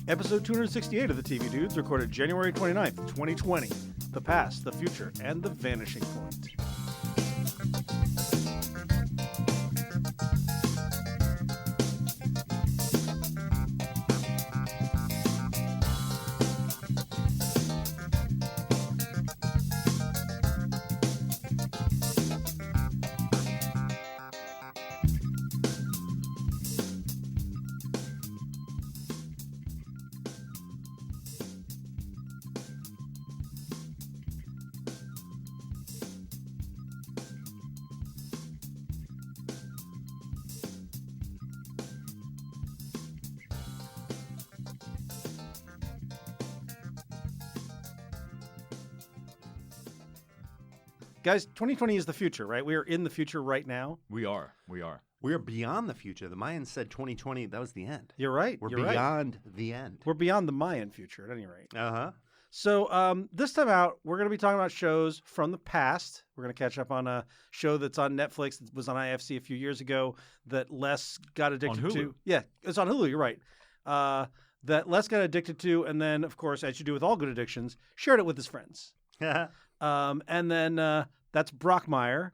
Episode 268 of the TV Dudes, recorded January 29th, 2020. The past, the future, and the vanishing point. Guys, 2020 is the future, right? We are in the future right now. We are. We are beyond the future. The Mayans said 2020, that was the end. You're right. We're You're beyond right. the end. We're beyond the Mayan future, at any rate. Uh-huh. So this time out, we're going to be talking about shows from the past. We're going to catch up on a show that's on Netflix that was on IFC a few years ago that Les got addicted to. Yeah, it's on Hulu. You're right. That Les got addicted to, and then, of course, as you do with all good addictions, shared it with his friends. And then that's Brockmire.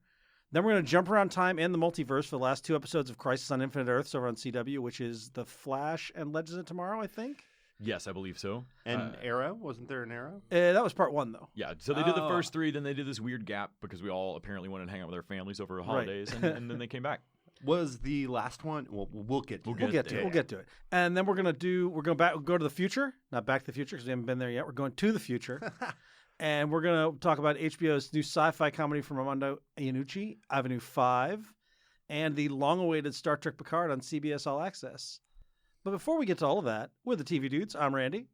Then we're going to jump around time and the multiverse for the last two episodes of Crisis on Infinite Earths over on CW, which is The Flash and Legends of Tomorrow, I think. Yes, I believe so. And Arrow? Wasn't there an Arrow? That was part one, though. Yeah, so they did the first three, then they did this weird gap because we all apparently wanted to hang out with our families over holidays, and then they came back. Was the last one? Well, we'll get to it. We'll get to it. And then we're going to go to the future. Not Back to the Future because we haven't been there yet. We're going to the future. And we're going to talk about HBO's new sci-fi comedy from Armando Iannuci, Avenue 5, and the long-awaited Star Trek Picard on CBS All-Access. But before we get to all of that, we're the TV Dudes. I'm Randy.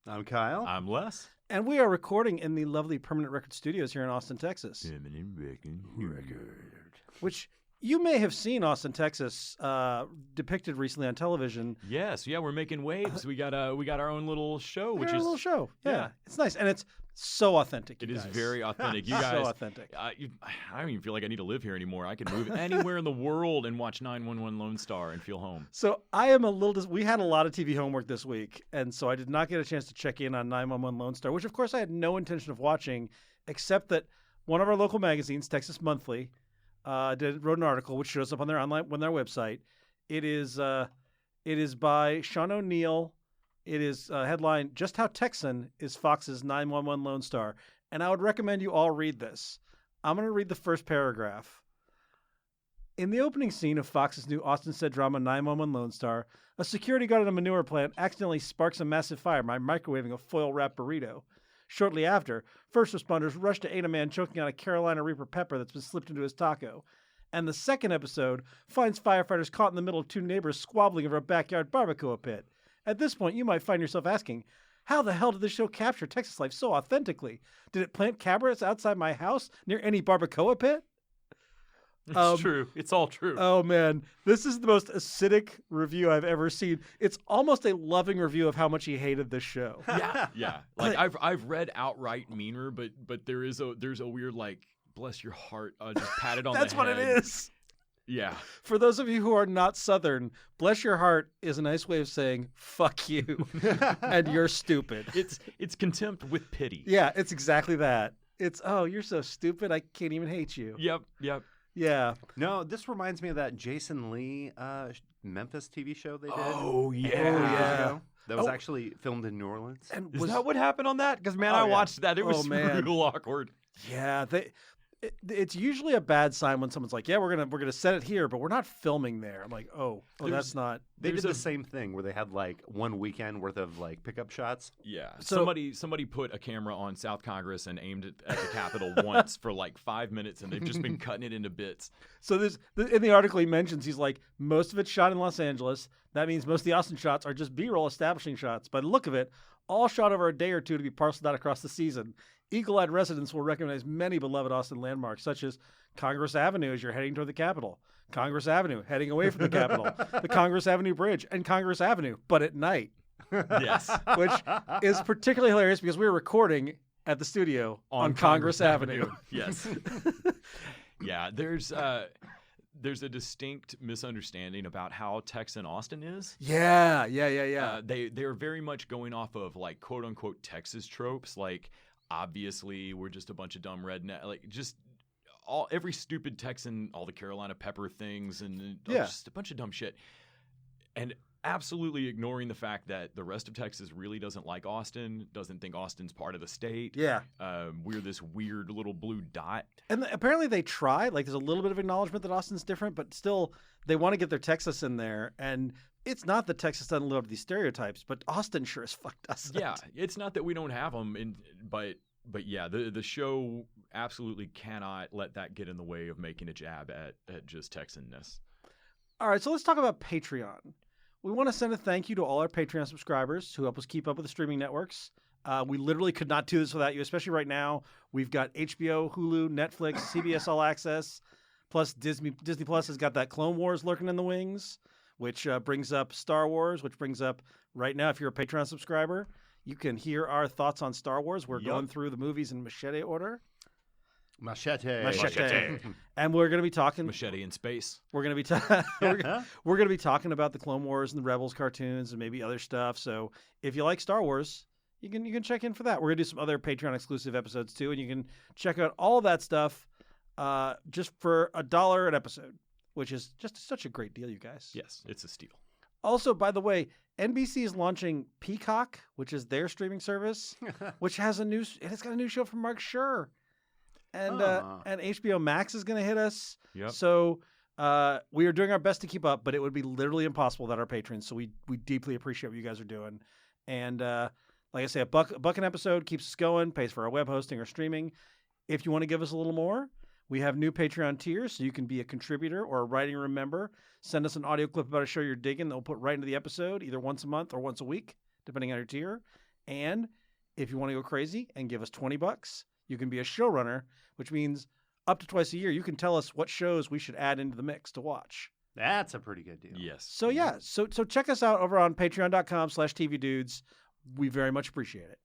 I'm Kyle. I'm Les. And we are recording in the lovely Permanent Record Studios here in Austin, Texas. Permanent Record. Which you may have seen Austin, Texas, depicted recently on television. Yes, yeah, we're making waves. We got our own little show, which is a little show. Yeah, it's nice, and it's so authentic. It is very authentic. You guys, so authentic. I don't even feel like I need to live here anymore. I can move anywhere in the world and watch 911 Lone Star and feel home. So I am a little. We had a lot of TV homework this week, and so I did not get a chance to check in on 911 Lone Star, which of course I had no intention of watching, except that one of our local magazines, Texas Monthly, wrote an article which shows up on their website. It is by Sean O'Neill. It is headline, Just How Texan is Fox's 911 Lone Star? And I would recommend you all read this. I'm going to read the first paragraph. In the opening scene of Fox's new Austin-set drama 911 Lone Star, a security guard at a manure plant accidentally sparks a massive fire by microwaving a foil-wrapped burrito. Shortly after, first responders rush to aid a man choking on a Carolina Reaper pepper that's been slipped into his taco. And the second episode finds firefighters caught in the middle of two neighbors squabbling over a backyard barbacoa pit. At this point, you might find yourself asking, how the hell did this show capture Texas life so authentically? Did it plant cabarets outside my house near any barbacoa pit? It's true. It's all true. Oh, man. This is the most acidic review I've ever seen. It's almost a loving review of how much he hated this show. Yeah. Like I've read outright meaner, but there's a weird like bless your heart, just pat it on the head. That's what it is. Yeah. For those of you who are not Southern, bless your heart is a nice way of saying fuck you and you're stupid. It's contempt with pity. Yeah, it's exactly that. It's, oh, you're so stupid, I can't even hate you. Yep. Yeah. No, this reminds me of that Jason Lee Memphis TV show they did. Oh, yeah. Ago. That was actually filmed in New Orleans. And is that what happened on that? Because, man, I watched that. It was real awkward. Yeah, it's usually a bad sign when someone's like, "Yeah, we're gonna set it here, but we're not filming there." I'm like, "Oh, that's not." They did the same thing where they had like one weekend worth of like pickup shots. Yeah, so, somebody put a camera on South Congress and aimed it at the Capitol once for like 5 minutes, and they've just been cutting it into bits. So in the article he mentions, he's like, most of it's shot in Los Angeles. That means most of the Austin shots are just B-roll establishing shots. By the look of it, all shot over a day or two to be parceled out across the season. Eagle-eyed residents will recognize many beloved Austin landmarks, such as Congress Avenue as you're heading toward the Capitol, Congress Avenue heading away from the Capitol, the Congress Avenue Bridge, and Congress Avenue, but at night. Yes. Which is particularly hilarious because we were recording at the studio on Congress Avenue. Yes. Yeah, there's a distinct misunderstanding about how Tex and Austin is. Yeah. They're very much going off of like quote unquote Texas tropes, like obviously we're just a bunch of dumb redneck, like just every stupid Texan, all the Carolina pepper things, and just a bunch of dumb shit, and absolutely ignoring the fact that the rest of Texas really doesn't like Austin, doesn't think Austin's part of the state. Yeah. We're this weird little blue dot. And apparently they try. Like, there's a little bit of acknowledgement that Austin's different, but still they want to get their Texas in there. And it's not that Texas doesn't live up to these stereotypes, but Austin sure as fuck doesn't. Yeah, it's not that we don't have them, but yeah, the show absolutely cannot let that get in the way of making a jab at just Texanness. All right, so let's talk about Patreon. We want to send a thank you to all our Patreon subscribers who help us keep up with the streaming networks. We literally could not do this without you, especially right now. We've got HBO, Hulu, Netflix, CBS All-Access, plus Disney Plus has got that Clone Wars lurking in the wings, which brings up Star Wars, which brings up right now, if you're a Patreon subscriber, you can hear our thoughts on Star Wars. We're going through the movies in machete order. Machete. And we're going to be talking Machete in space. We're going to be we're going to be talking about the Clone Wars and the Rebels cartoons and maybe other stuff. So if you like Star Wars, you can check in for that. We're going to do some other Patreon exclusive episodes too, and you can check out all of that stuff just for $1 an episode, which is just such a great deal, you guys. Yes, it's a steal. Also, by the way, NBC is launching Peacock, which is their streaming service, which has it's got a new show from Mark Schur. And HBO Max is going to hit us. Yep. So we are doing our best to keep up, but it would be literally impossible without our patrons. So we deeply appreciate what you guys are doing. And like I say, a buck an episode keeps us going, pays for our web hosting or streaming. If you want to give us a little more, we have new Patreon tiers, so you can be a contributor or a writing room member. Send us an audio clip about a show you're digging that we'll put right into the episode, either once a month or once a week, depending on your tier. And if you want to go crazy and give us $20, you can be a showrunner, which means up to twice a year, you can tell us what shows we should add into the mix to watch. That's a pretty good deal. Yes. So yeah, so check us out over on patreon.com/tvdudes. We very much appreciate it.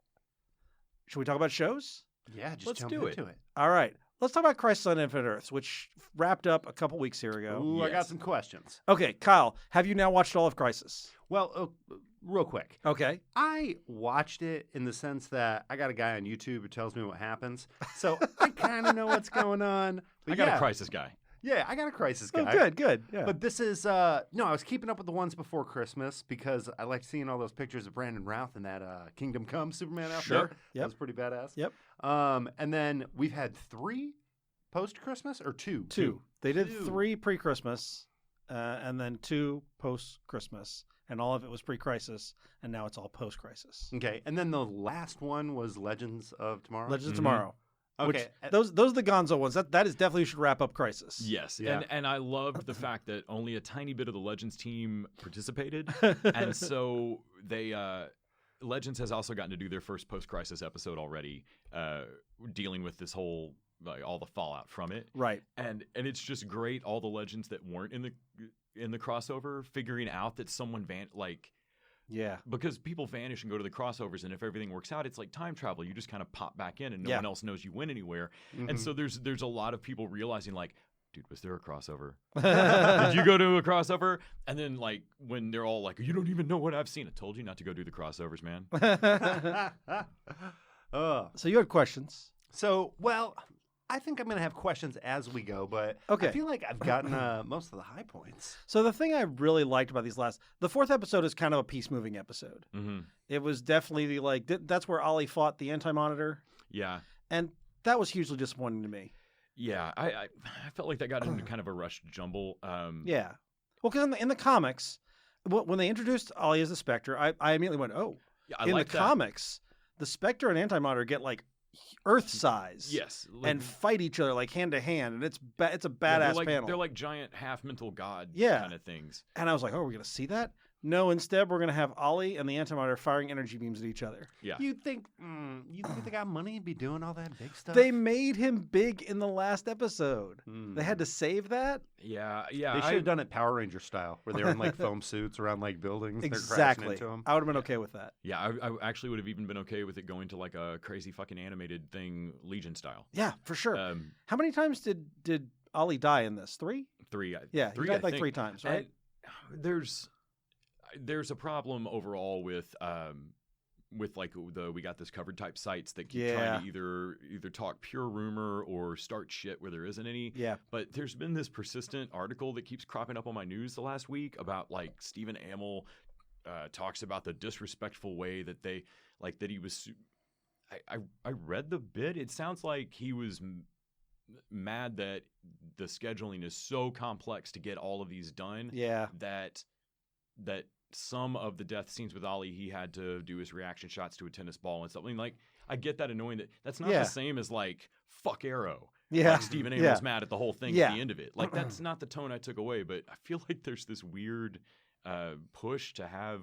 Should we talk about shows? Yeah, just Let's jump do into it. All right. Let's talk about Crisis on Infinite Earths, which wrapped up a couple weeks here ago. Ooh, Yes. I got some questions. Okay, Kyle, have you now watched all of Crisis? Well, real quick. Okay. I watched it in the sense that I got a guy on YouTube who tells me what happens. So I kind of know what's going on. But I got a crisis guy. Yeah, I got a crisis guy. Oh, good. Yeah. But this is, no, I was keeping up with the ones before Christmas because I liked seeing all those pictures of Brandon Routh in that Kingdom Come Superman outfit. Sure. Yep. That was pretty badass. Yep. And then we've had 3 post-Christmas or 2? Two. They did Two. 3 pre-Christmas and then 2 post-Christmas. And all of it was pre-Crisis, and now it's all post-Crisis. Okay, and then the last one was Legends of Tomorrow? Legends of Tomorrow. Okay. Which, those are the Gonzo ones. That is definitely should wrap up Crisis. Yes, Yeah. and I loved the fact that only a tiny bit of the Legends team participated, and so they Legends has also gotten to do their first post-Crisis episode already, dealing with this whole all the fallout from it. Right. And it's just great. All the Legends that weren't in the crossover figuring out that someone Yeah. because people vanish and go to the crossovers, and if everything works out, it's like time travel. You just kind of pop back in, and no one else knows you went anywhere. Mm-hmm. And so there's a lot of people realizing, like, dude, was there a crossover? Did you go to a crossover? And then, like, when they're all like, you don't even know what I've seen. I told you not to go do the crossovers, man. So you had questions. So, well, I think I'm going to have questions as we go, but Okay. I feel like I've gotten most of the high points. So the thing I really liked about the 4th episode is kind of a peace-moving episode. Mm-hmm. It was definitely that's where Ollie fought the Anti-Monitor, Yeah. and that was hugely disappointing to me. Yeah. I felt like that got into kind of a rushed jumble. Yeah. Well, because in the comics, when they introduced Ollie as the Spectre, I immediately went, oh. Yeah, I in like the that. comics, the Spectre and Anti-Monitor get like Earth size. Yes. And fight each other like hand to hand, and it's a badass they're like, panel. They're like giant half mental god Yeah. kind of things. And I was like, oh, are we going to see that? No, instead we're going to have Ollie and the Antimatter firing energy beams at each other. Yeah. You think they got money to be doing all that big stuff? They made him big in the last episode. They had to save that. Yeah. They should have done it Power Ranger style, where they were in like foam suits around like buildings. Exactly. They're crashing into them. I would have been okay with that. Yeah, I actually would have even been okay with it going to like a crazy fucking animated thing, Legion style. Yeah, for sure. How many times did Ollie die in this? 3? 3. Yeah, three, he died I like think. 3 times, right? And there's a problem overall with like we got this covered type sites that keep trying to either talk pure rumor or start shit where there isn't any. Yeah. But there's been this persistent article that keeps cropping up on my news the last week about like Stephen Amell talks about the disrespectful way that they like that he was. I read the bit. It sounds like he was mad that the scheduling is so complex to get all of these done. Yeah. That some of the death scenes with Ollie, he had to do his reaction shots to a tennis ball and stuff. I mean, like, I get that annoying. That's not the same as like fuck Arrow. Yeah, like Stephen Amell's mad at the whole thing at the end of it. Like that's not the tone I took away. But I feel like there's this weird push to have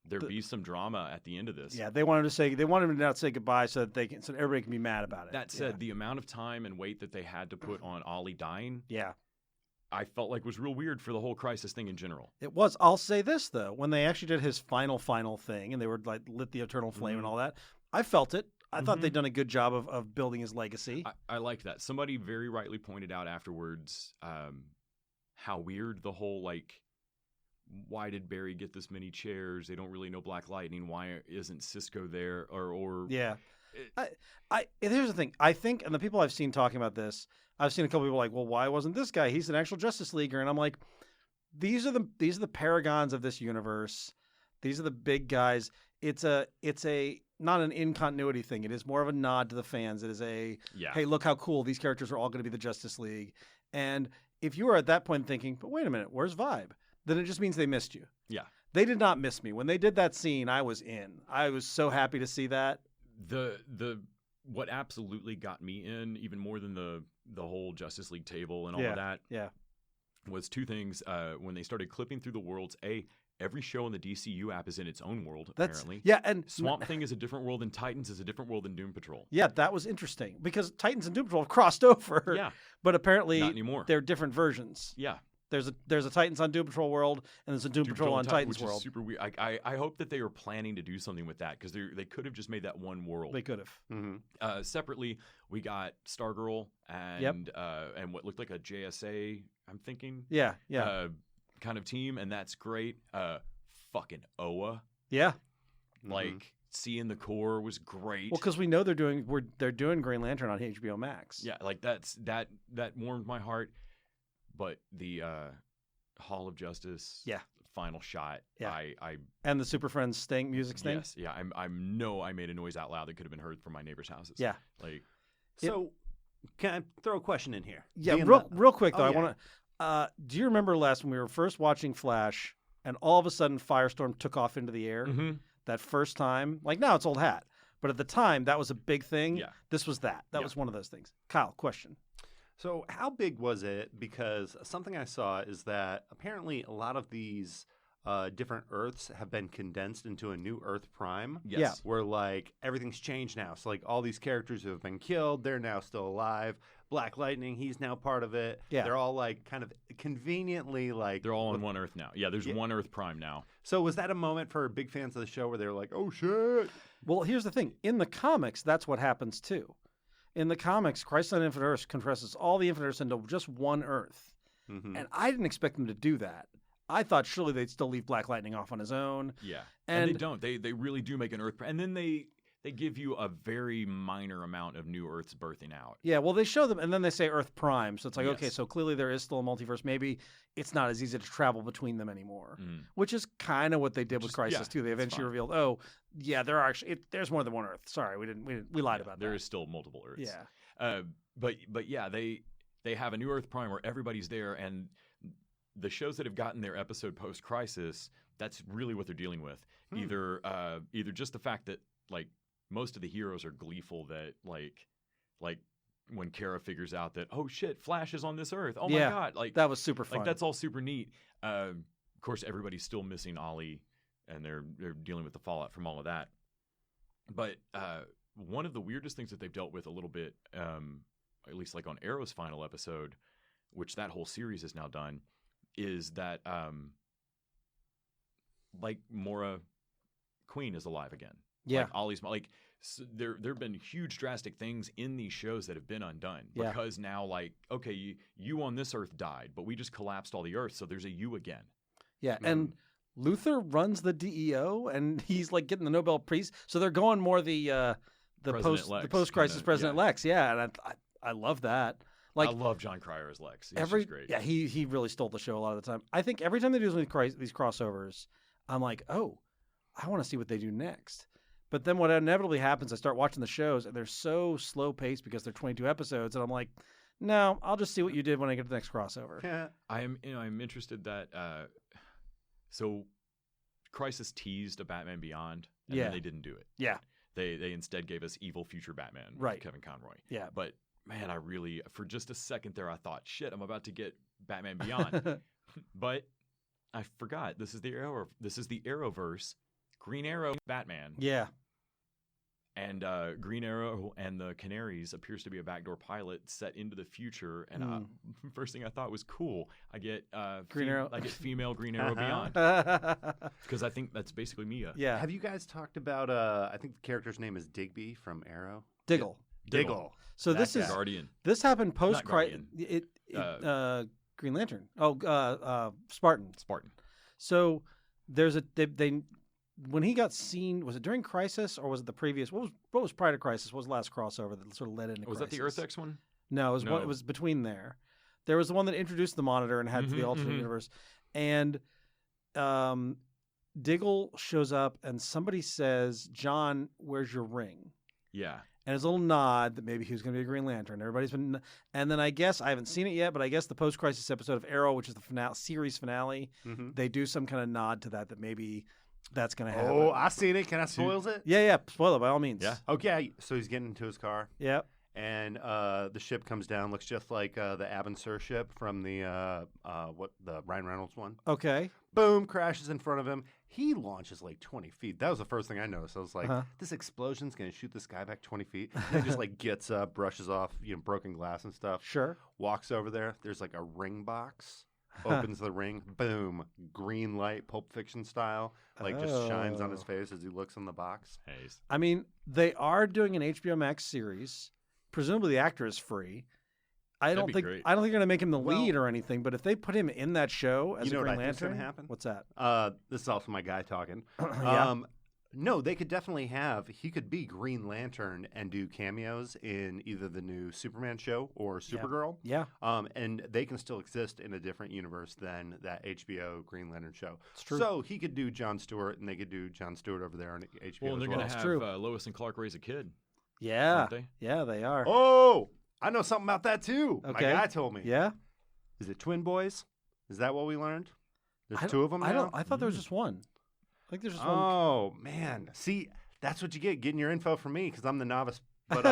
there be some drama at the end of this. Yeah, they wanted him to not say goodbye so that so everybody can be mad about it. That said, the amount of time and weight that they had to put on Ollie dying. Yeah. I felt like was real weird for the whole Crisis thing in general. It was. I'll say this though, when they actually did his final thing, and they were like lit the eternal flame and all that, I felt it. I thought they'd done a good job of building his legacy. I liked that. Somebody very rightly pointed out afterwards how weird the whole like, why did Barry get this many chairs? They don't really know Black Lightning. Why isn't Cisco there? Or yeah. Here's the thing. I think, and the people I've seen talking about this, I've seen a couple people like, well, why wasn't this guy? He's an actual Justice Leaguer. And I'm like, these are the paragons of this universe. These are the big guys. It's a not an in-continuity thing. It is more of a nod to the fans. It is hey, look how cool. These characters are all going to be the Justice League. And if you were at that point thinking, but wait a minute, where's Vibe? Then it just means they missed you. Yeah. They did not miss me. When they did that scene, I was in. I was so happy to see that. What absolutely got me in, even more than the whole Justice League table and all of that, was 2 things. When they started clipping through the worlds, every show in the DCU app is in its own world, apparently. Yeah, and Swamp Thing is a different world, and Titans is a different world than Doom Patrol. Yeah, that was interesting because Titans and Doom Patrol have crossed over. Yeah, but apparently not anymore. They're different versions. Yeah. There's a Titans on Doom Patrol world, and there's a Doom Patrol on Titans which world. Is super weird. I hope that they are planning to do something with that because they could have just made that one world. They could have. Mm-hmm. Separately, we got Stargirl and what looked like a JSA. I'm thinking. Yeah. Kind of team, and that's great. Fucking Oa. Yeah. Like seeing the core was great. Well, because we know they're doing Green Lantern on HBO Max. Yeah, like that warmed my heart. But the Hall of Justice, final shot, I and the Super Friends music sting. Yes, yeah, I know I made a noise out loud that could have been heard from my neighbors' houses. Yeah, like so. Can I throw a question in here? Yeah, real quick though. I want to. Do you remember when we were first watching Flash, and all of a sudden Firestorm took off into the air? Mm-hmm. That first time, like now it's old hat, but at the time that was a big thing. Yeah. This was that. That was one of those things. Kyle, question. So how big was it? Because something I saw is that apparently a lot of these different Earths have been condensed into a new Earth Prime. Yes. Yeah. Where like everything's changed now. So like all these characters who have been killed, they're now still alive. Black Lightning, he's now part of it. Yeah. They're all like kind of conveniently like they're all on one Earth now. Yeah, there's one Earth Prime now. So was that a moment for big fans of the show where they were like, oh shit? Well, here's the thing. In the comics, that's what happens too. In the comics, Crisis on Infinite Earths compresses all the Infinite Earths into just one Earth. Mm-hmm. And I didn't expect them to do that. I thought surely they'd still leave Black Lightning off on his own. Yeah. And they don't. They really do make an Earth. And then they give you a very minor amount of new Earths birthing out. Yeah, well, they show them, and then they say Earth Prime. So it's like, Yes. okay, so clearly there is still a multiverse. Maybe it's not as easy to travel between them anymore, which is kind of what they did with Crisis, too. They eventually revealed, oh, yeah, there are actually there's more than one Earth. Sorry, we lied about that. There is still multiple Earths. Yeah. But yeah, they have a new Earth Prime where everybody's there, and the shows that have gotten their episode post-Crisis, that's really what they're dealing with. Either just the fact that like most of the heroes are gleeful that like when Kara figures out that, oh shit, Flash is on this Earth. Oh my god, like that was super fun. Like that's all super neat. course, everybody's still missing Ollie, and they're dealing with the fallout from all of that. But one of the weirdest things that they've dealt with a little bit, at least like on Arrow's final episode, which that whole series is now done, is that like Maura Queen is alive again. Yeah. Like Ollie's like there have been huge drastic things in these shows that have been undone because now like, okay, you on this Earth died, but we just collapsed all the Earth, so there's a you again. Yeah, and Luther runs the DEO, and he's like getting the Nobel Peace. So they're going more the post-crisis President Lex. Yeah, and I love that. Like, I love John Cryer as Lex. He's just great. Yeah, he really stole the show a lot of the time. I think every time they do these crossovers, I'm like, oh, I want to see what they do next. But then what inevitably happens, I start watching the shows, and they're so slow paced because they're 22 episodes, and I'm like, no, I'll just see what you did when I get to the next crossover. Yeah. I'm interested that so Crisis teased a Batman Beyond, and then they didn't do it. Yeah. They instead gave us evil future Batman with Kevin Conroy. Yeah. But man, I really, for just a second there, I thought, shit, I'm about to get Batman Beyond. But I forgot. This is the Arrowverse. Green Arrow, Batman. Yeah. And Green Arrow and the Canaries appears to be a backdoor pilot set into the future. And first thing I thought was cool. I get Green Arrow. I get female Green Arrow Beyond because I think that's basically Mia. Yeah. Have you guys talked about? I think the character's name is Digby from Arrow. Diggle. So this is Guardian. This happened post Crisis. Green Lantern. Spartan. So there's they when he got seen, was it during Crisis or was it the previous? What was prior to Crisis? What was the last crossover that sort of led into Was Crisis? that the Earth X one? No, it was between there. There was the one that introduced the Monitor and had the alternate universe. And Diggle shows up and somebody says, John, where's your ring? Yeah. And his little nod that maybe he was going to be a Green Lantern. Everybody's been, and then I guess I haven't seen it yet, but I guess the post-Crisis episode of Arrow, which is the series finale, they do some kind of nod to that maybe that's going to happen. Oh, I seen it. Can I spoil it? Yeah, spoil it by all means. Yeah. Okay, so he's getting into his car. Yep. And the ship comes down, looks just like the Abin Sur ship from the Ryan Reynolds one. Okay. Boom, crashes in front of him. He launches like 20 feet. That was the first thing I noticed. I was like, this explosion's going to shoot this guy back 20 feet. And he just like gets up, brushes off broken glass and stuff. Sure. Walks over there. There's like a ring box. Opens the ring. Boom. Green light, Pulp Fiction style. Like just shines on his face as he looks in the box. Nice. I mean, they are doing an HBO Max series. Presumably the actor is free. I don't think they're going to make him the lead or anything, but if they put him in that show as a Green Lantern, gonna happen? What's that? This is also my guy talking. Yeah. No, they could definitely he could be Green Lantern and do cameos in either the new Superman show or Supergirl. Yeah. And they can still exist in a different universe than that HBO Green Lantern show. It's true. So he could do Jon Stewart, and they could do Jon Stewart over there on HBO. Well, and they're going to have Lois and Clark raise a kid. Yeah. Aren't they? Yeah, they are. Oh, I know something about that too. Okay. My guy told me. Yeah. Is it twin boys? Is that what we learned? There's two of them now? I thought there was just one. I think there's just one. Oh, man. See, that's what you get, getting your info from me because I'm the novice. But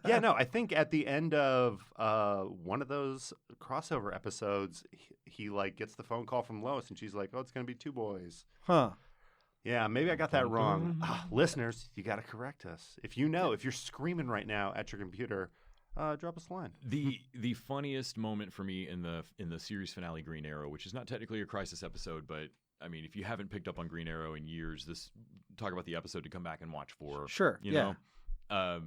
yeah, no, I think at the end of one of those crossover episodes, he like gets the phone call from Lois and she's like, oh, it's going to be two boys. Huh. Yeah, maybe I got that wrong. Listeners, you got to correct us. If you know, if you're screaming right now at your computer, drop us a line. The funniest moment for me in the series finale Green Arrow, which is not technically a Crisis episode, but I mean, if you haven't picked up on Green Arrow in years, talk about the episode to come back and watch for. Sure. You know,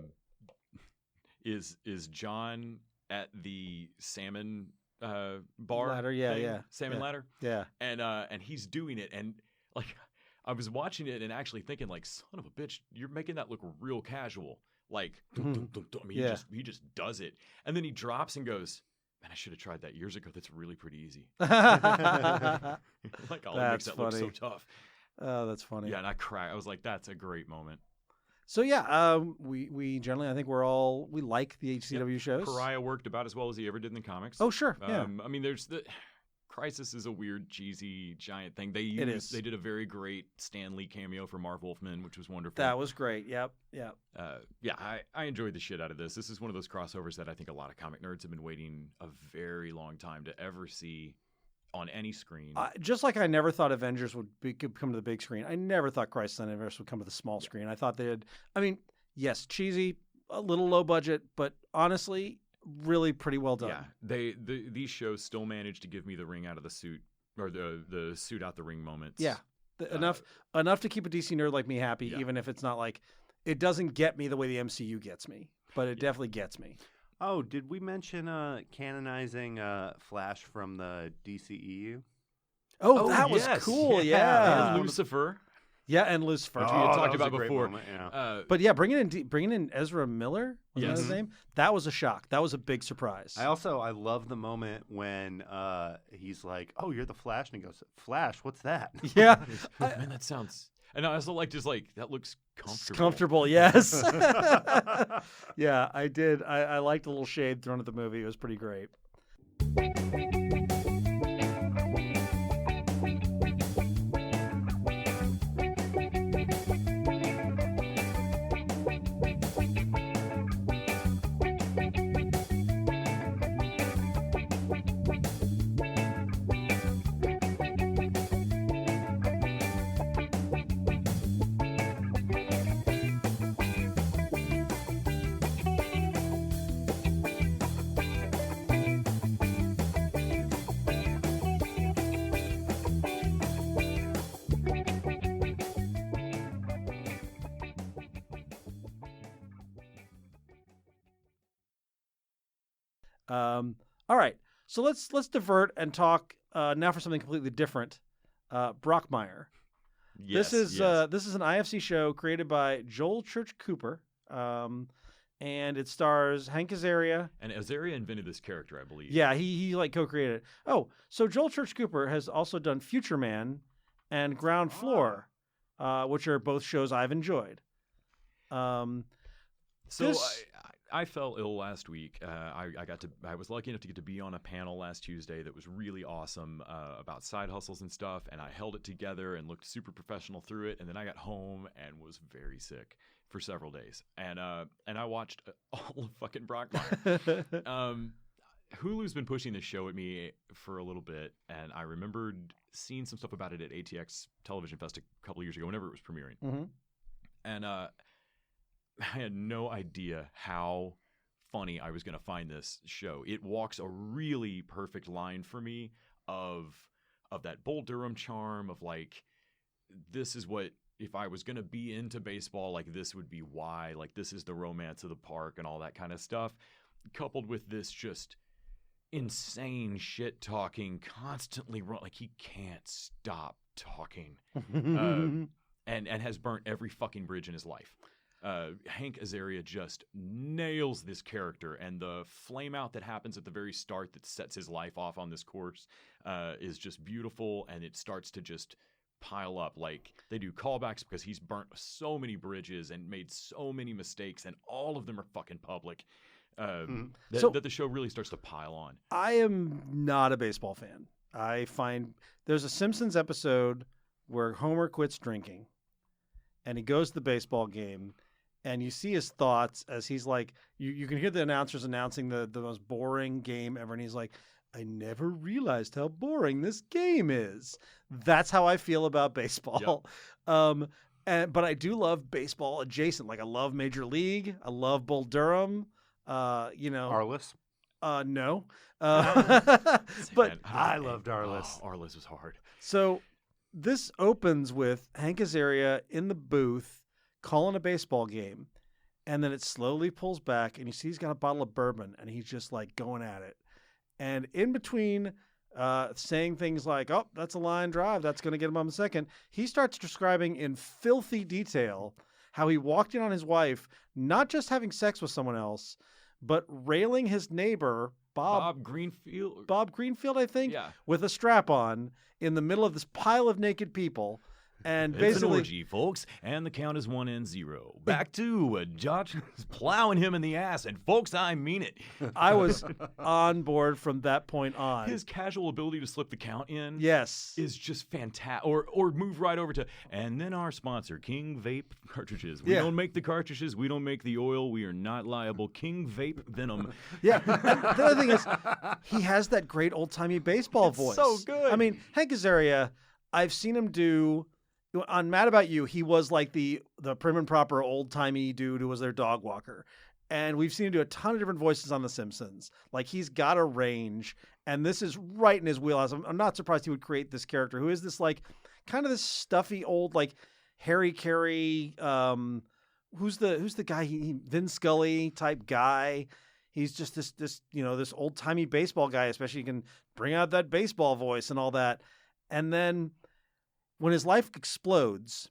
is John at the salmon bar ladder? Salmon ladder. Yeah. And he's doing it, and like I was watching it and actually thinking, like, son of a bitch, you're making that look real casual. Like, I mean, he just does it, and then he drops and goes, "Man, I should have tried that years ago. That's really pretty easy." Like, all it makes that look so tough. Oh, that's funny. Yeah, and I cried. I was like, "That's a great moment." So yeah, we generally, I think we like the HCW shows. Pariah worked about as well as he ever did in the comics. Oh sure, yeah. I mean, there's Crisis is a weird, cheesy, giant thing. They did a very great Stan Lee cameo for Marv Wolfman, which was wonderful. That was great. Yep. I enjoyed the shit out of this. This is one of those crossovers that I think a lot of comic nerds have been waiting a very long time to ever see on any screen. Just like I never thought Avengers could come to the big screen, I never thought Crisis on Infinite Earths would come to the small screen. I thought they'd. I mean, yes, cheesy, a little low budget, but honestly, really pretty well done. Yeah, these shows still manage to give me the ring out of the suit or the suit out the ring moments. Yeah, enough to keep a DC nerd like me happy, even if it's not like it doesn't get me the way the MCU gets me, but it definitely gets me. Oh, did we mention canonizing Flash from the DCEU? Oh, that was cool. Yeah. And Lucifer. Yeah, and Lucifer, which we had talked about before. Moment, but yeah, bringing in Ezra Miller, was that his name? That was a shock. That was a big surprise. I love the moment when he's like, "Oh, you're the Flash," and he goes, "Flash, what's that?" Yeah, man, that sounds. And I also like that looks comfortable. Comfortable, yes. Yeah, I did. I liked the little shade thrown at the movie. It was pretty great. All right, so let's divert and talk now for something completely different. Brockmire. Yes, this is an IFC show created by Joel Church Cooper, and it stars Hank Azaria. And Azaria invented this character, I believe. Yeah, he like co-created it. Oh, so Joel Church Cooper has also done Future Man and Ground Floor, which are both shows I've enjoyed. I fell ill last week. I was lucky enough to get to be on a panel last Tuesday that was really awesome about side hustles and stuff, and I held it together and looked super professional through it. And then I got home and was very sick for several days, and I watched all of fucking Brockmire. Hulu's been pushing this show at me for a little bit, and I remembered seeing some stuff about it at ATX Television Fest a couple of years ago, whenever it was premiering, and I had no idea how funny I was going to find this show. It walks a really perfect line for me of that Bull Durham charm of like, this is what, if I was going to be into baseball, like this would be why, like this is the romance of the park and all that kind of stuff, coupled with this just insane shit talking, constantly like he can't stop talking, and has burnt every fucking bridge in his life. Hank Azaria just nails this character, and the flame out that happens at the very start that sets his life off on this course is just beautiful, and it starts to just pile up. Like, they do callbacks because he's burnt so many bridges and made so many mistakes, and all of them are fucking public. That the show really starts to pile on. I am not a baseball fan. I find there's a Simpsons episode where Homer quits drinking, and he goes to the baseball game. And you see his thoughts as he's like, you can hear the announcers announcing the most boring game ever. And he's like, I never realized how boring this game is. That's how I feel about baseball. Yep. But I do love baseball adjacent. Like, I love Major League. I love Bull Durham. Arliss? No. But I loved Arliss. Oh, Arliss was hard. So this opens with Hank Azaria in the booth calling a baseball game, and then it slowly pulls back, and you see he's got a bottle of bourbon, and he's just like going at it. And in between saying things like, oh, that's a line drive, that's going to get him on the second, he starts describing in filthy detail how he walked in on his wife, not just having sex with someone else, but railing his neighbor, Bob Greenfield, I think, with a strap on in the middle of this pile of naked people. And It's basically, an orgy, folks, and the count is 1 and 0. Back to Josh plowing him in the ass, and folks, I mean it. I was on board from that point on. His casual ability to slip the count in Yes. is just fantastic. Or move right over to, and then our sponsor, King Vape Cartridges. We Yeah. don't make the cartridges. We don't make the oil. We are not liable. King Vape Venom. Yeah. And the other thing is, he has that great old-timey baseball voice. so good. I mean, Hank Azaria, I've seen him do... On Mad About You, he was like the prim and proper old-timey dude who was their dog walker. And we've seen him do a ton of different voices on The Simpsons. Like, he's got a range, and this is right in his wheelhouse. I'm not surprised he would create this character, who is this, like, kind of this stuffy old, like, Harry Carey, who's the guy, Vin Scully type guy. He's just this old-timey baseball guy, especially he can bring out that baseball voice and all that. And then when his life explodes,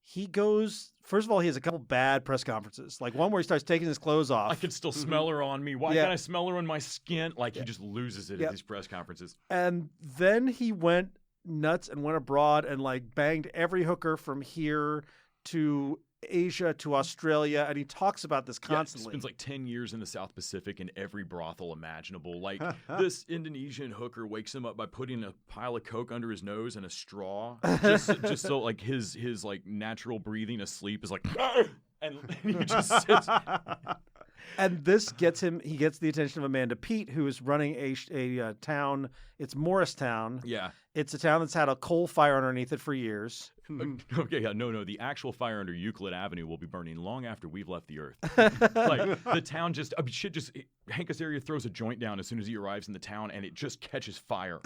he goes, first of all, he has a couple bad press conferences. Like one where he starts taking his clothes off. I can still smell her on me. Why Yeah. can't I smell her on my skin? Like, he just loses it at these press conferences. And then he went nuts and went abroad and like banged every hooker from here to Asia to Australia. And he talks about this constantly. Spends like 10 years in the South Pacific in every brothel imaginable. Like, this Indonesian hooker wakes him up by putting a pile of Coke under his nose and a straw. Just so like his like natural breathing asleep is like, and he just sits. And this gets him, he gets the attention of Amanda Peet, who is running a town. It's Morristown. Yeah. It's a town that's had a coal fire underneath it for years. Okay, yeah, no. The actual fire under Euclid Avenue will be burning long after we've left the earth. Like, the town Hank Azaria throws a joint down as soon as he arrives in the town, and it just catches fire.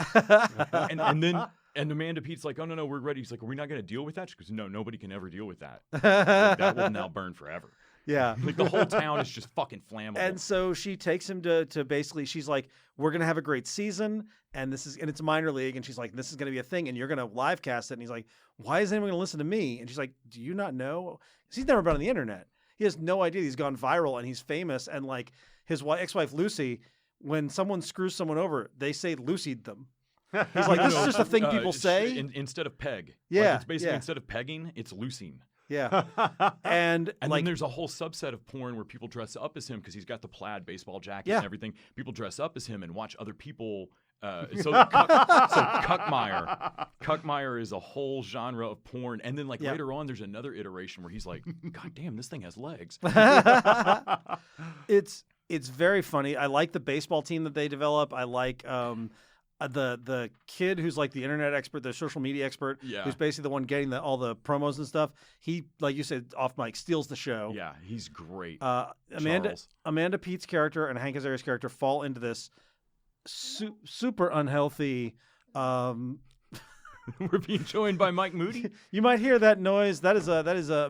and then Amanda Pete's like, oh, no, we're ready. He's like, are we not going to deal with that? She goes, no, nobody can ever deal with that. Like, that will now burn forever. Yeah. Like, the whole town is just fucking flammable. And so she takes him to basically, she's like, we're going to have a great season, and it's minor league, and she's like, this is going to be a thing, and you're going to live cast it. And he's like, why is anyone going to listen to me? And she's like, do you not know? 'Cause he's never been on the internet. He has no idea he's gone viral, and he's famous. And like his ex-wife, Lucy, when someone screws someone over, they say Lucy'd them. He's like, this is just a thing people say. Instead of peg. Yeah, Like, it's basically yeah. instead of pegging, it's loosing. Yeah. And And like, then there's a whole subset of porn where people dress up as him because he's got the plaid baseball jacket Yeah. and everything. People dress up as him and watch other people. So Cuckmire. Cuckmire is a whole genre of porn. And then like Yeah. later on, there's another iteration where he's like, God damn, this thing has legs. it's very funny. I like the baseball team that they develop. I like the kid who's like the internet expert, the social media expert, Yeah. who's basically the one getting all the promos and stuff. He, like you said, off mic, steals the show. Yeah, he's great. Amanda Charles. Pete's character and Hank Azaria's character fall into this super unhealthy. We're being joined by Mike Moody. You might hear that noise. That is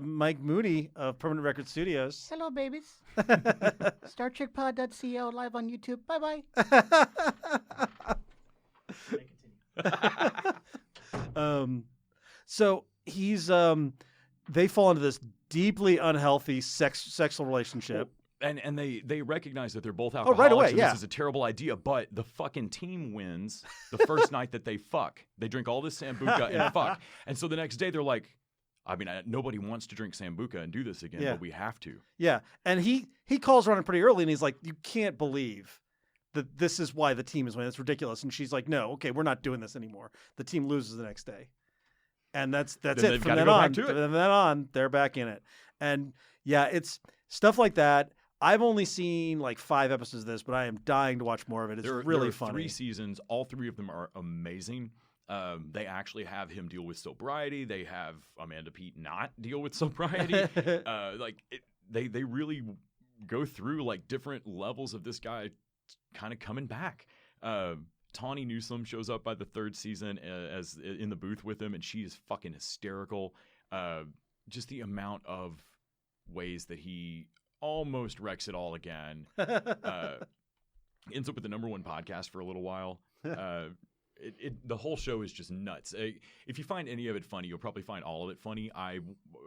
Mike Moody of Permanent Record Studios. Hello, babies. StarTrekPod.co live on YouTube. Bye-bye. So he's they fall into this deeply unhealthy sexual relationship. And they recognize that they're both Oh, alcoholics. right away, and yeah. This is a terrible idea, but the fucking team wins the first night that they fuck. They drink all this Sambuca and fuck. And so the next day they're like, I mean, nobody wants to drink Sambuca and do this again, Yeah. but we have to. Yeah, and he calls her on it pretty early, and he's like, "You can't believe that this is why the team is winning. It's ridiculous." And she's like, "No, okay, we're not doing this anymore." The team loses the next day, and that's Then it. they've From gotta then go on, back to it. from then on, they're back in it. And yeah, it's stuff like that. I've only seen like 5 episodes of this, but I am dying to watch more of it. It's There really are funny. 3 seasons. All 3 of them are amazing. They actually have him deal with sobriety. They have Amanda Peet not deal with sobriety. They really go through like different levels of this guy kind of coming back. Tawny Newsome shows up by the 3rd season as in the booth with him, and she is fucking hysterical. Just the amount of ways that he almost wrecks it all again. Ends up with the #1 podcast for a little while. The whole show is just nuts. If you find any of it funny, you'll probably find all of it funny. I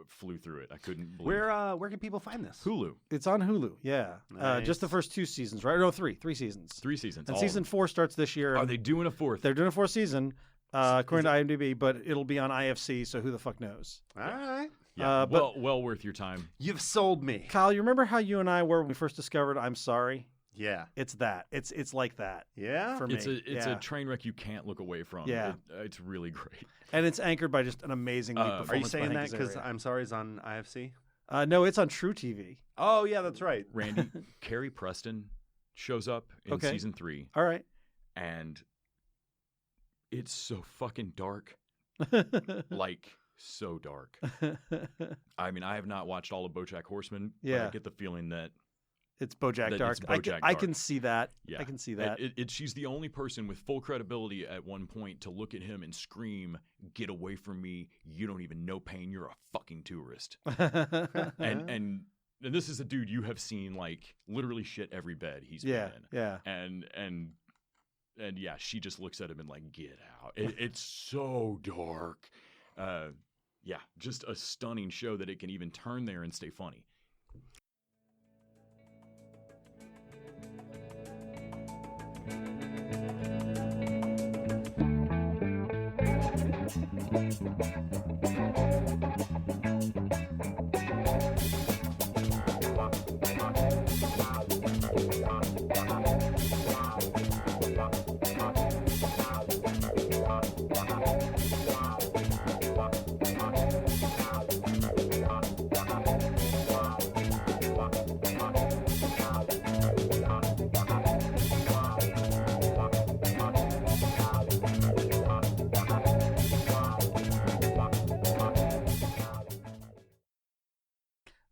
flew through it. I couldn't believe it. Where can people find this? Hulu. It's on Hulu. Yeah, Nice. just the first 2 seasons, right? No, 3 seasons. 3 seasons. And all season of them. 4 starts this year. Are they doing a 4th? They're doing a 4th season. according to IMDb, but it'll be on IFC, so who the fuck knows? All right. Yeah, but- well worth your time. You've sold me. Kyle, you remember how you and I were when we first discovered I'm Sorry? Yeah. It's that. It's like that Yeah? for me. It's Yeah. a train wreck you can't look away from. Yeah. It's really great. And it's anchored by just an amazing performance. Are you by saying Hank that because Azaria. I'm Sorry is on IFC? No, it's on True TV. Oh, yeah, that's right. Randy, Carrie Preston shows up in Okay. season 3, All right. and it's so fucking dark. Like, so dark. I mean, I have not watched all of BoJack Horseman, but Yeah. I get the feeling that It's BoJack That Dark. it's I BoJack can Dark. see that. yeah, I can see that. She's the only person with full credibility at one point to look at him and scream, "Get away from me! You don't even know pain. You're a fucking tourist." and this is a dude you have seen like literally shit every bed he's yeah, been in. yeah. And yeah, she just looks at him and like, get out. It's so dark. Yeah, just a stunning show that it can even turn there and stay funny.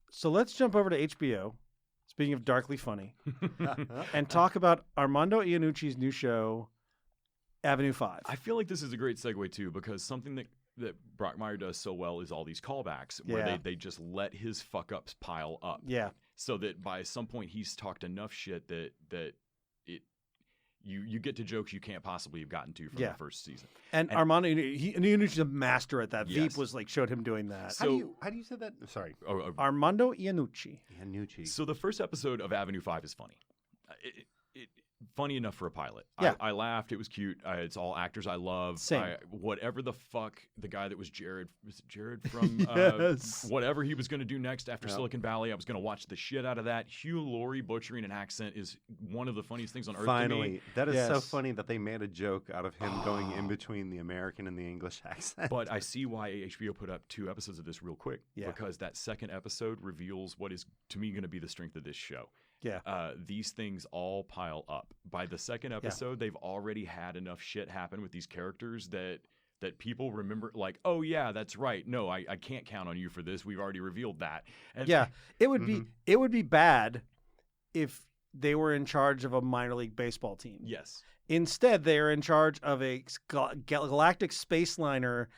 So let's jump over to HBO. Speaking of darkly funny, and talk about Armando Iannucci's new show, Avenue 5. I feel like this is a great segue too, because something that Brockmire does so well is all these callbacks where Yeah. they just let his fuck ups pile up. Yeah. So that by some point he's talked enough shit that you get to jokes you can't possibly have gotten to from Yeah. the first season. And Armando Iannucci's a master at that. Yes. Veep was like showed him doing that. So- How do you say that? Sorry. Armando Iannucci. Iannucci. So the first episode of Avenue 5 is funny. Funny enough for a pilot. Yeah. I laughed. It was cute. It's all actors I love. Same. Whatever the fuck the guy that was Jared from Yes. whatever he was going to do next after Yep. Silicon Valley, I was going to watch the shit out of that. Hugh Laurie butchering an accent is one of the funniest things on earth to me. Finally, that is so Yes. funny that they made a joke out of him going in between the American and the English accent. But I see why HBO put up 2 episodes of this real quick. Yeah. Because that second episode reveals what is, to me, going to be the strength of this show. Yeah. These things all pile up. By the second episode, they've already had enough shit happen with these characters that people remember, like, oh, yeah, that's right. No, I can't count on you for this. We've already revealed that. And Yeah. It would Mhm. be bad if they were in charge of a minor league baseball team. Yes. Instead, they are in charge of a galactic space liner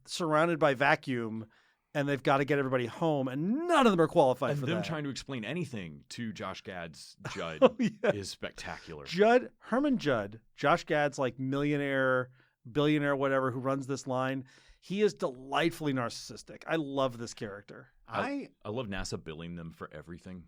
surrounded by vacuum, and they've got to get everybody home, and none of them are qualified And for them that. trying to explain anything to Josh Gad's Judd Oh, yeah. is spectacular. Herman Judd, Josh Gad's like millionaire, billionaire, whatever, who runs this line. He is delightfully narcissistic. I love this character. I I love NASA billing them for everything.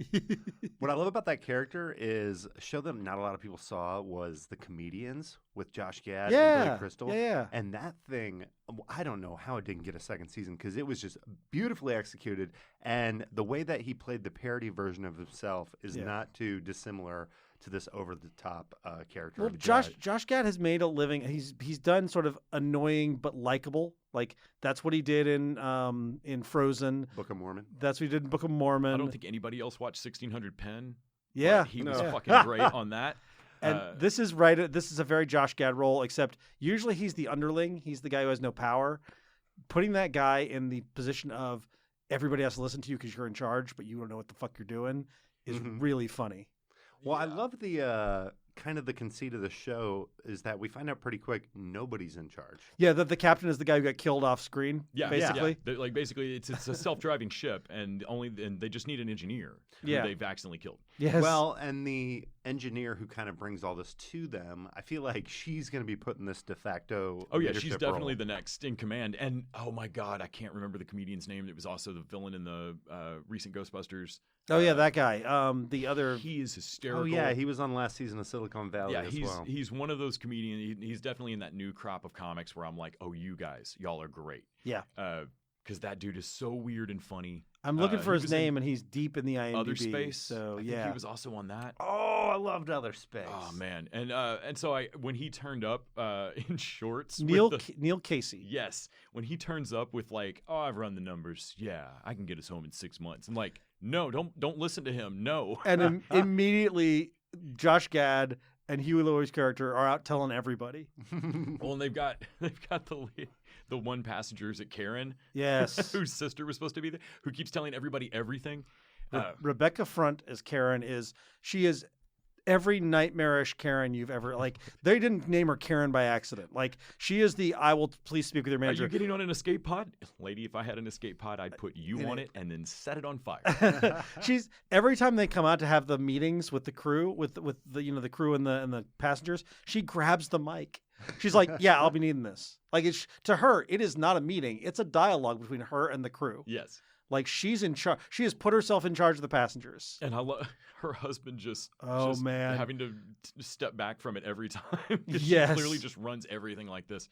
what I love about that character is a show that not a lot of people saw was The Comedians with Josh Gad and Yeah. Billy Crystal. Yeah. And that thing, I don't know how it didn't get a second season because it was just beautifully executed. And the way that he played the parody version of himself is Yeah. not too dissimilar to this over-the-top character. Well, of Josh Judd. Gad has made a living. He's done sort of annoying but likable. Like that's what he did in Frozen. Book of Mormon. That's what he did in Book of Mormon. I don't think anybody else watched 1600 Pen. Yeah, But he was No. fucking great on that. and this is right. This is a very Josh Gad role, except usually he's the underling. He's the guy who has no power. Putting that guy in the position of everybody has to listen to you because you're in charge, but you don't know what the fuck you're doing is Mhm. really funny. Well, I love the kind of the conceit of the show is that we find out pretty quick nobody's in charge. Yeah, the captain is the guy who got killed off screen. Yeah, basically. yeah. Like basically, it's a self-driving ship, and they just need an engineer who Yeah. they've accidentally killed. Yes. Well, and the engineer who kind of brings all this to them, I feel like she's going to be put in this de facto. Oh yeah, she's leadership definitely role. the next in command. And oh my god, I can't remember the comedian's name. That was also the villain in the recent Ghostbusters. Oh yeah, that guy. The other. He is hysterical. Oh yeah, he was on last season of Silicon Valley Yeah, as well. he's one of those comedians. He's definitely in that new crop of comics where I'm like, oh, you guys, y'all are great. Yeah. Because that dude is so weird and funny. I'm looking for he his was in name, and he's deep in the IMDb. Other Space. So I think yeah, he was also on that. Oh, I loved Other Space. Oh man, and so when he turned up in shorts, Neil with Neil Casey. yes, when he turns up with like, oh, I've run the numbers. Yeah, I can get us home in 6 months. I'm like, no, don't listen to him. No. And immediately, Josh Gad and Huey Lewis' character are out telling everybody. Well, and they've got the one passenger, is it Karen? Yes. Whose sister was supposed to be there, who keeps telling everybody everything. Rebecca Front as Karen she is every nightmarish Karen you've ever they didn't name her Karen by accident. Like she is the I will please speak with your Are manager. you getting on an escape pod? Lady, if I had an escape pod, I'd put you on it and then set it on fire. She's every time they come out to have the meetings with the crew, with the the crew and the passengers, she grabs the mic. She's like, "Yeah, I'll be needing this." Like to her, it is not a meeting; it's a dialogue between her and the crew. Yes. Like she's in charge. She has put herself in charge of the passengers. And I love her husband just man, having to step back from it every time. Yes. She clearly just runs everything like this.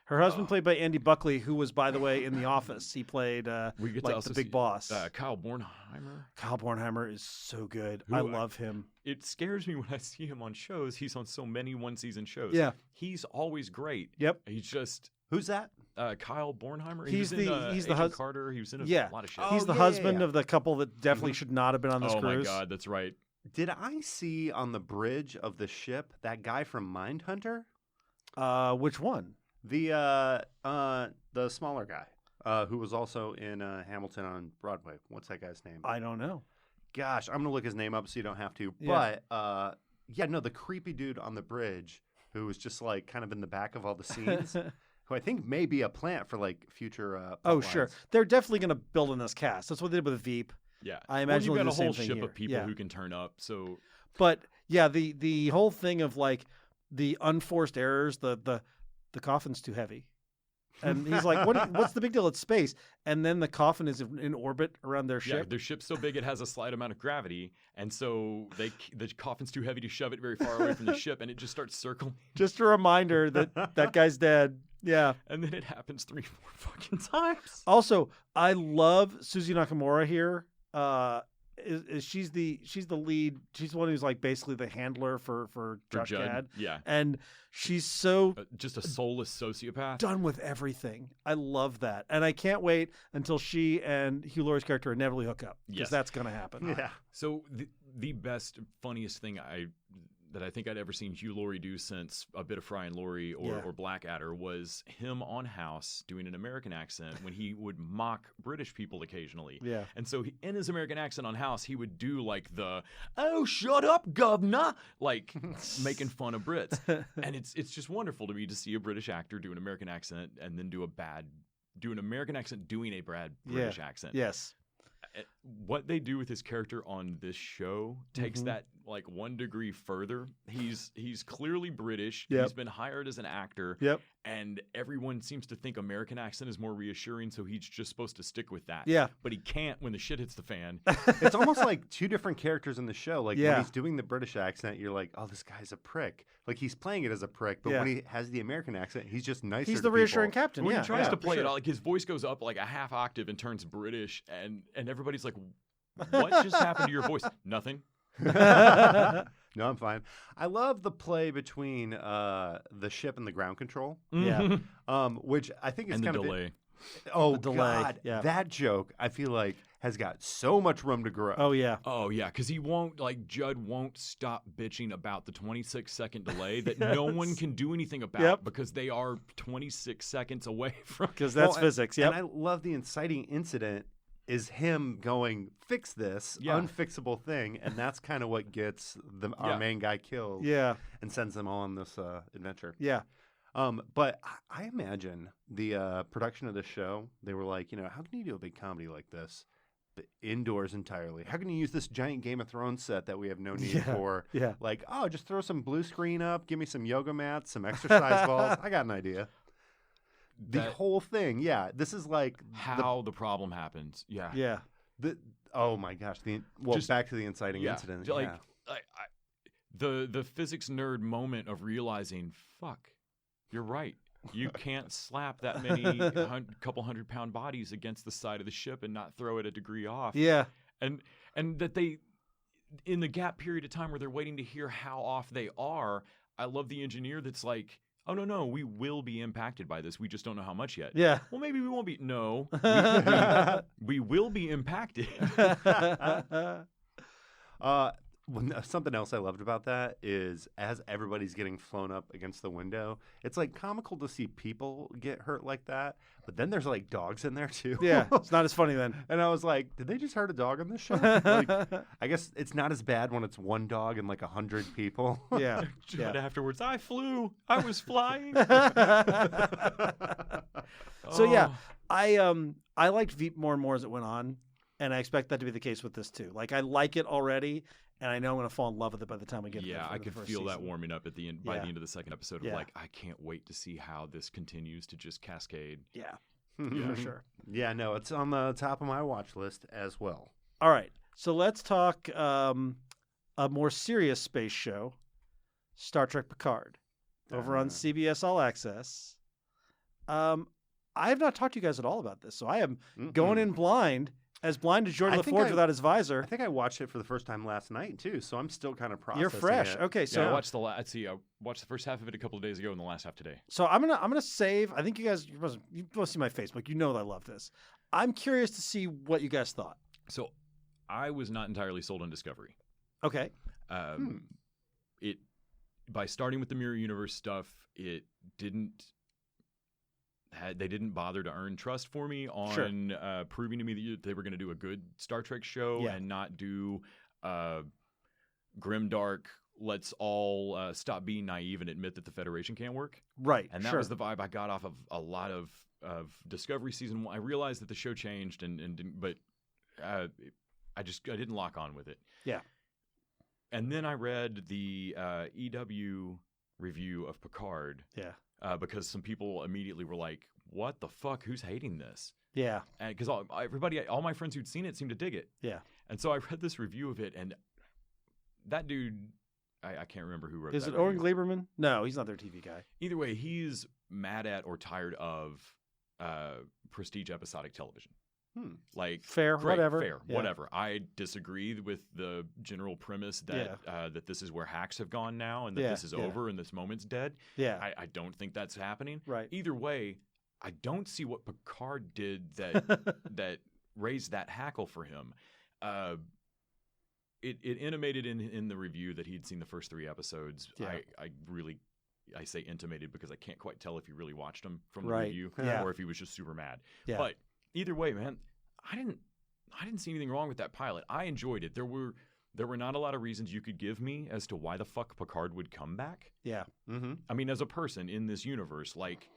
Her husband played by Andy Buckley, who was, by the way, in The Office. He played We get to like also the big see, boss. Kyle Bornheimer. Kyle Bornheimer is so good. Who I I- love him. It scares me when I see him on shows. He's on so many one-season shows. Yeah. He's always great. Yep. He's just Who's that? Kyle Bornheimer. He's he was the- in, he's the Agent hus- Carter. He was in a Yeah. lot of shit. Oh, He's the yeah, husband yeah. of the couple that definitely should not have been on this Oh my cruise. God, that's right. Did I see on the bridge of the ship that guy from Mindhunter? Which one? The smaller guy who was also in Hamilton on Broadway. What's that guy's name? I don't know. Gosh, I'm gonna look his name up so you don't have to. Yeah. But the creepy dude on the bridge who was just like kind of in the back of all the scenes, who I think may be a plant for like future. Oh, plotlines. sure. They're definitely going to build in this cast. That's what they did with Veep. Yeah. I imagine well, they'll you've do got a the same whole thing ship here. of people Yeah. who can turn up. So But yeah, the whole thing of like the unforced errors, the coffin's too heavy. And he's like, what's the big deal? It's space. And then the coffin is in orbit around their yeah, ship. their ship's so big it has a slight amount of gravity, and so the coffin's too heavy to shove it very far away from the ship, and it just starts circling. Just a reminder that guy's dead. Yeah. And then it happens 3-4 fucking times. Also, I love Susie Nakamura here. She's the lead. She's the one who's like basically the handler for Josh Judd, Gad. yeah. And she's so Just a soulless sociopath. done with everything. I love that. And I can't wait until she and Hugh Laurie's character inevitably hook up. Because Yes. that's going to happen. Yeah. So the best, funniest thing that I think I'd ever seen Hugh Laurie do since A Bit of Fry and Laurie or Blackadder was him on House doing an American accent when he would mock British people occasionally. Yeah. And so in his American accent on House, he would do like the, oh, shut up, governor, like making fun of Brits. And it's just wonderful to me to see a British actor do an American accent and then do an American accent doing a bad British accent. Yes. What they do with his character on this show takes that like 1 degree further. He's clearly British. Yep. He's been hired as an actor. Yep. And everyone seems to think American accent is more reassuring, so he's just supposed to stick with that. Yeah. But he can't when the shit hits the fan. It's almost like two different characters in the show. Like Yeah. when he's doing the British accent, you're like, oh, this guy's a prick. Like he's playing it as a prick, but Yeah. when he has the American accent, he's just nicer. He's to the reassuring people. captain. When Yeah. he tries to for play sure. it out, like his voice goes up like a half octave and turns British, and everybody's like, what just happened to your voice? Nothing. No, I'm fine. I love the play between the ship and the ground control, Yeah. which I think is And the kind delay. of oh The delay, God, yeah. that joke I feel like has got so much room to grow. Oh, yeah. Oh, yeah, because Judd won't stop bitching about the 26-second delay that no one can do anything about Yep. because they are 26 seconds away from. Because that's Well, physics. Yep. And I love the inciting incident is him going, fix this Yeah. unfixable thing, and that's kind of what gets our Yeah. main guy killed yeah. and sends them all on this adventure. Yeah. But I imagine the production of this show, they were like, how can you do a big comedy like this? But indoors entirely. How can you use this giant Game of Thrones set that we have no need for? Yeah. Like, oh, just throw some blue screen up, give me some yoga mats, some exercise balls. I got an idea. The That- whole thing, yeah. This is like How the problem happens. Yeah. Yeah. Oh my gosh! Just- back to the inciting incident. Like the physics nerd moment of realizing, fuck, you're right. You can't slap that many couple 100-pound bodies against the side of the ship and not throw it a degree off. Yeah. And that they, in the gap period of time where they're waiting to hear how off they are, I love the engineer that's like, oh, no, we will be impacted by this. We just don't know how much yet. Yeah. Well, maybe we won't be. No, we will be impacted. Something else I loved about that is as everybody's getting flown up against the window, it's like comical to see people get hurt like that. But then there's like dogs in there too. Yeah, it's not as funny then. And I was like, did they just hurt a dog on this show? Like, I guess it's not as bad when it's one dog and like 100 people. Yeah. But afterwards, I flew. I was flying. So yeah, I liked Veep more and more as it went on, and I expect that to be the case with this too. Like I like it already, and I know I'm going to fall in love with it by the time we get. Yeah, I could feel that warming up at the end by the end of the second episode. Of Yeah. like, I can't wait to see how this continues to just cascade. Yeah, Yeah. for sure. Yeah, no, it's on the top of my watch list as well. All right, so let's talk a more serious space show, Star Trek Picard, over on CBS All Access. I have not talked to you guys at all about this, so I am going in blind as George LaForge without his visor. I think I watched it for the first time last night too, so I'm still kind of processing. You're fresh. it. Okay, so I watched I watched the first half of it a couple of days ago and the last half today. So I'm gonna save. I think you guys you must see my Facebook. You know that I love this. I'm curious to see what you guys thought. So I was not entirely sold on Discovery. Okay. It by starting with the Mirror Universe stuff, it they didn't bother to earn trust for me on proving to me that they were going to do a good Star Trek show and not do grimdark. Let's all stop being naive and admit that the Federation can't work. Right. And that was the vibe I got off of a lot of Discovery season 1. I realized that the show changed, but I didn't lock on with it. Yeah. And then I read the EW review of Picard. Yeah. Because some people immediately were like, "What the fuck? Who's hating this?" Yeah. And because all my friends who'd seen it seemed to dig it. Yeah. And so I read this review of it, and that dude, I can't remember who wrote. Is that it Oren review. Gleiberman? No, he's not their TV guy. Either way, he's mad at or tired of prestige episodic television. Like Fair, great, whatever. Fair, Yeah. whatever. I disagree with the general premise that that this is where hacks have gone now, and that this is over and this moment's dead. Yeah. I don't think that's happening. Right. Either way, I don't see what Picard did that that raised that hackle for him. It intimated in the review that he'd seen the first 3 episodes. Yeah. I say intimated because I can't quite tell if he really watched them from the Right. review or if he was just super mad. Yeah. But either way, man, I didn't see anything wrong with that pilot. I enjoyed it. There were not a lot of reasons you could give me as to why the fuck Picard would come back. Yeah. Mm-hmm. I mean, as a person in this universe, like,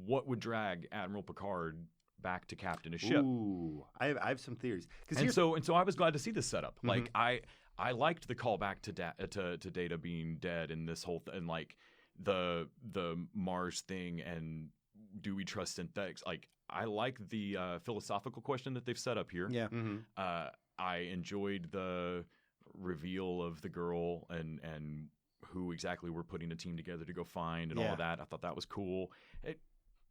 what would drag Admiral Picard back to captain a ship? Ooh, I have some theories. And so I was glad to see this setup. Like, I liked the callback to Data being dead and this whole and like the Mars thing and do we trust synthetics? Like, I like the philosophical question that they've set up here. Yeah. Mm-hmm. I enjoyed the reveal of the girl and who exactly we're putting a team together to go find and all of that. I thought that was cool.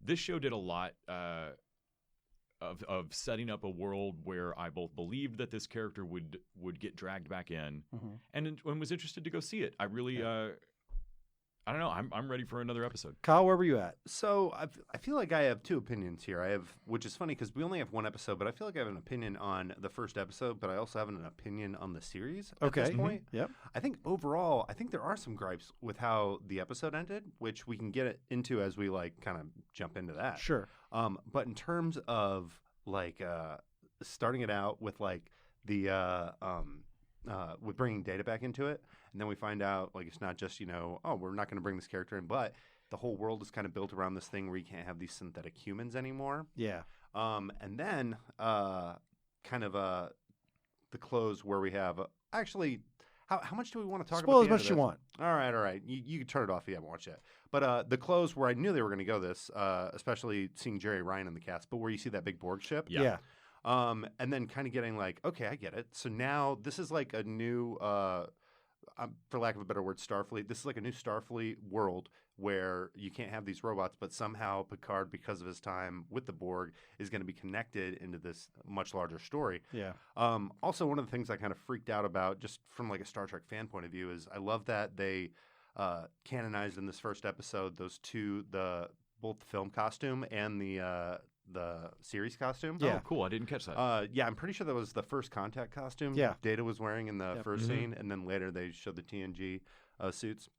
This show did a lot of setting up a world where I both believed that this character would get dragged back in and was interested to go see it. I really I don't know. I'm ready for another episode. Kyle, where were you at? So I feel like I have 2 opinions here. Which is funny because we only have 1 episode, but I feel like I have an opinion on the first episode, but I also have an opinion on the series at this point. Yep. I think overall, there are some gripes with how the episode ended, which we can get into as we like kind of jump into that. Sure. But in terms of like starting it out with like the with bringing Data back into it, and then we find out like it's not just we're not going to bring this character in, but the whole world is kind of built around this thing where you can't have these synthetic humans anymore. Yeah. And then kind of the close where we have actually. How much do we want to talk about? Spoil as much as you want. All right. You can turn it off if you haven't watched it. But the close where I knew they were going to go this, especially seeing Jerry Ryan in the cast, but where you see that big Borg ship. Yeah. And then kind of getting like, okay, I get it. So now this is like a new, for lack of a better word, Starfleet. This is like a new Starfleet world where you can't have these robots, but somehow Picard, because of his time with the Borg, is going to be connected into this much larger story. Yeah. Also, one of the things I kind of freaked out about, just from like a Star Trek fan point of view, is I love that they canonized in this first episode those two, both the film costume and the series costume. Yeah. Oh, cool. I didn't catch that. Yeah, I'm pretty sure that was the first contact costume Data was wearing in the first scene, and then later they showed the TNG suits.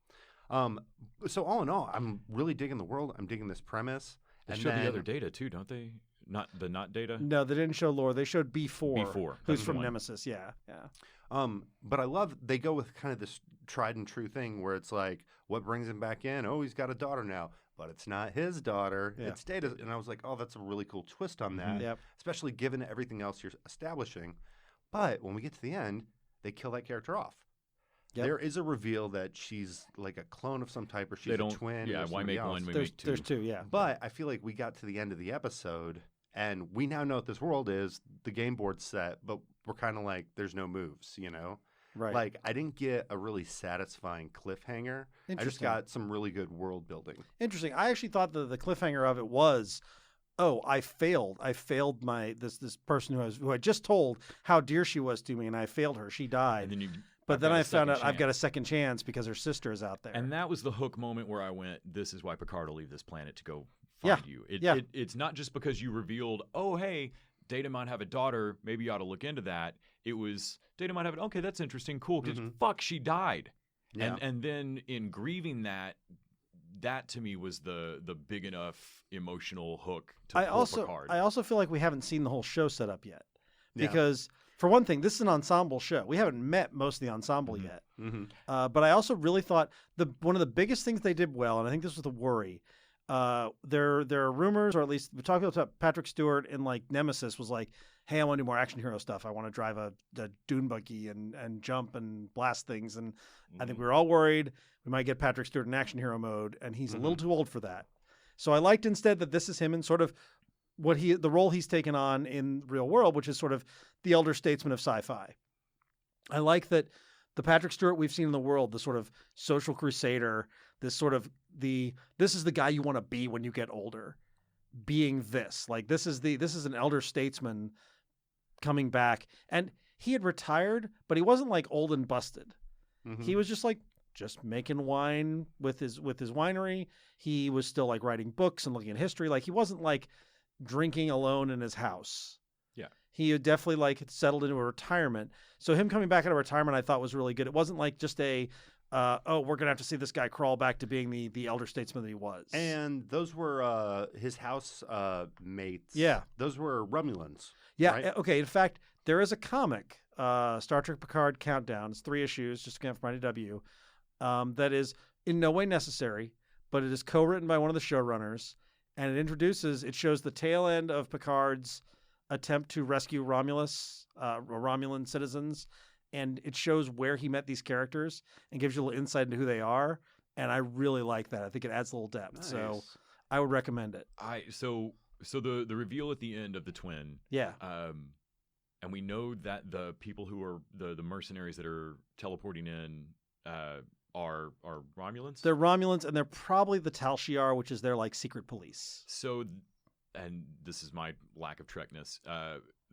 So all in all, I'm really digging the world. I'm digging this premise. They showed the other Data too, don't they? Not Data? No, they didn't show Laura. They showed B4. B4. Who's That's from the one. Nemesis. Yeah. But I love they go with kind of this tried and true thing where it's like, what brings him back in? Oh, he's got a daughter now. But it's not his daughter. Yeah. It's Data. And I was like, oh, that's a really cool twist on that, Yep. especially given everything else you're establishing. But when we get to the end, they kill that character off. Yep. There is a reveal that she's like a clone of some type, or she's They don't. a twin. Yeah. or Why somebody make else. one? We There's make two. there's two. Yeah. But I feel like we got to the end of the episode, and we now know what this world is. The game board's set, but we're kind of like, there's no moves, you know? Right. Like, I didn't get a really satisfying cliffhanger. I just Interesting. got some really good world building. Interesting. I actually thought the cliffhanger of it was, oh, I failed. I failed my this person who I just told how dear she was to me, and I failed her. She died. And then But then got a I found out second I've got a chance. second chance because her sister is out there. And that was the hook moment where I went, this is why Picard will leave this planet to go Yeah. find you. Yeah. It's not just because you revealed, oh, hey, Data might have a daughter. Maybe you ought to look into that. It was, Data might have it. Okay, that's interesting. Cool. Because fuck, she died. Yeah. And then in grieving that to me was the big enough emotional hook to pull Picard. I also feel like we haven't seen the whole show set up yet. Yeah. Because, for one thing, this is an ensemble show. We haven't met most of the ensemble yet. But I also really thought one of the biggest things they did well, and I think this was the worry, there are rumors, or at least we talked about Patrick Stewart in like Nemesis was like, hey, I want to do more action hero stuff. I want to drive a dune buggy and jump and blast things. And I think we were all worried we might get Patrick Stewart in action hero mode, and he's a little too old for that. So I liked instead that this is him in sort of the role he's taken on in real world, which is sort of the elder statesman of sci-fi. I like that the Patrick Stewart we've seen in the world, the sort of social crusader, this is the guy you want to be when you get older, being this. Like this is an elder statesman coming back, and he had retired, but he wasn't like old and busted. He was just making wine with his winery. He was still like writing books and looking at history. Like he wasn't like drinking alone in his house. Yeah. He had definitely like settled into a retirement. So him coming back out of retirement, I thought was really good. It wasn't like just we're going to have to see this guy crawl back to being the elder statesman that he was. And those were his house mates. Yeah. Those were Romulans. Yeah. Right? Okay. In fact, there is a comic, Star Trek Picard Countdown. It's 3 issues, just again from IDW, that is in no way necessary, but it is co-written by one of the showrunners, and it shows the tail end of Picard's attempt to rescue Romulan citizens, and it shows where he met these characters and gives you a little insight into who they are. And I really like that. I think it adds a little depth. Nice. So I would recommend it. So the reveal at the end of the twin. Yeah. And we know that the people who are the mercenaries that are teleporting in are Romulans. They're Romulans, and they're probably the Tal Shiar, which is their like secret police. So, and this is my lack of Trekness.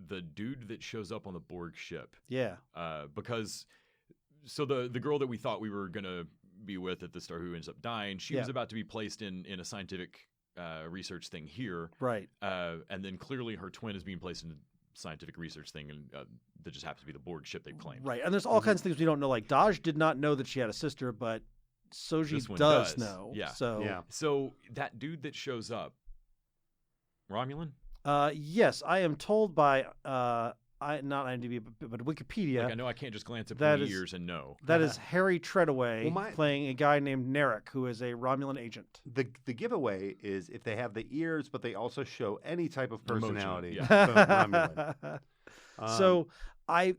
The dude that shows up on the Borg ship. Yeah. Because the girl that we thought we were gonna be with at the start, who ends up dying, she was about to be placed in a scientific research thing here. Right. And then clearly her twin is being placed in a scientific research thing, and that just happens to be the Borg ship they've claimed. Right. And there's all kinds of things we don't know. Like Daj did not know that she had a sister, but Soji This one does does. know. Yeah. So Yeah. So that dude that shows up, Romulan? yes, I am told by not IMDb but Wikipedia. Like, I know I can't just glance at That pointy is- ears and know. That is Harry Treadaway Well, playing a guy named Narek, who is a Romulan agent. The giveaway is if they have the ears, but they also show any type of Emotion, personality. yeah. so Romulan. So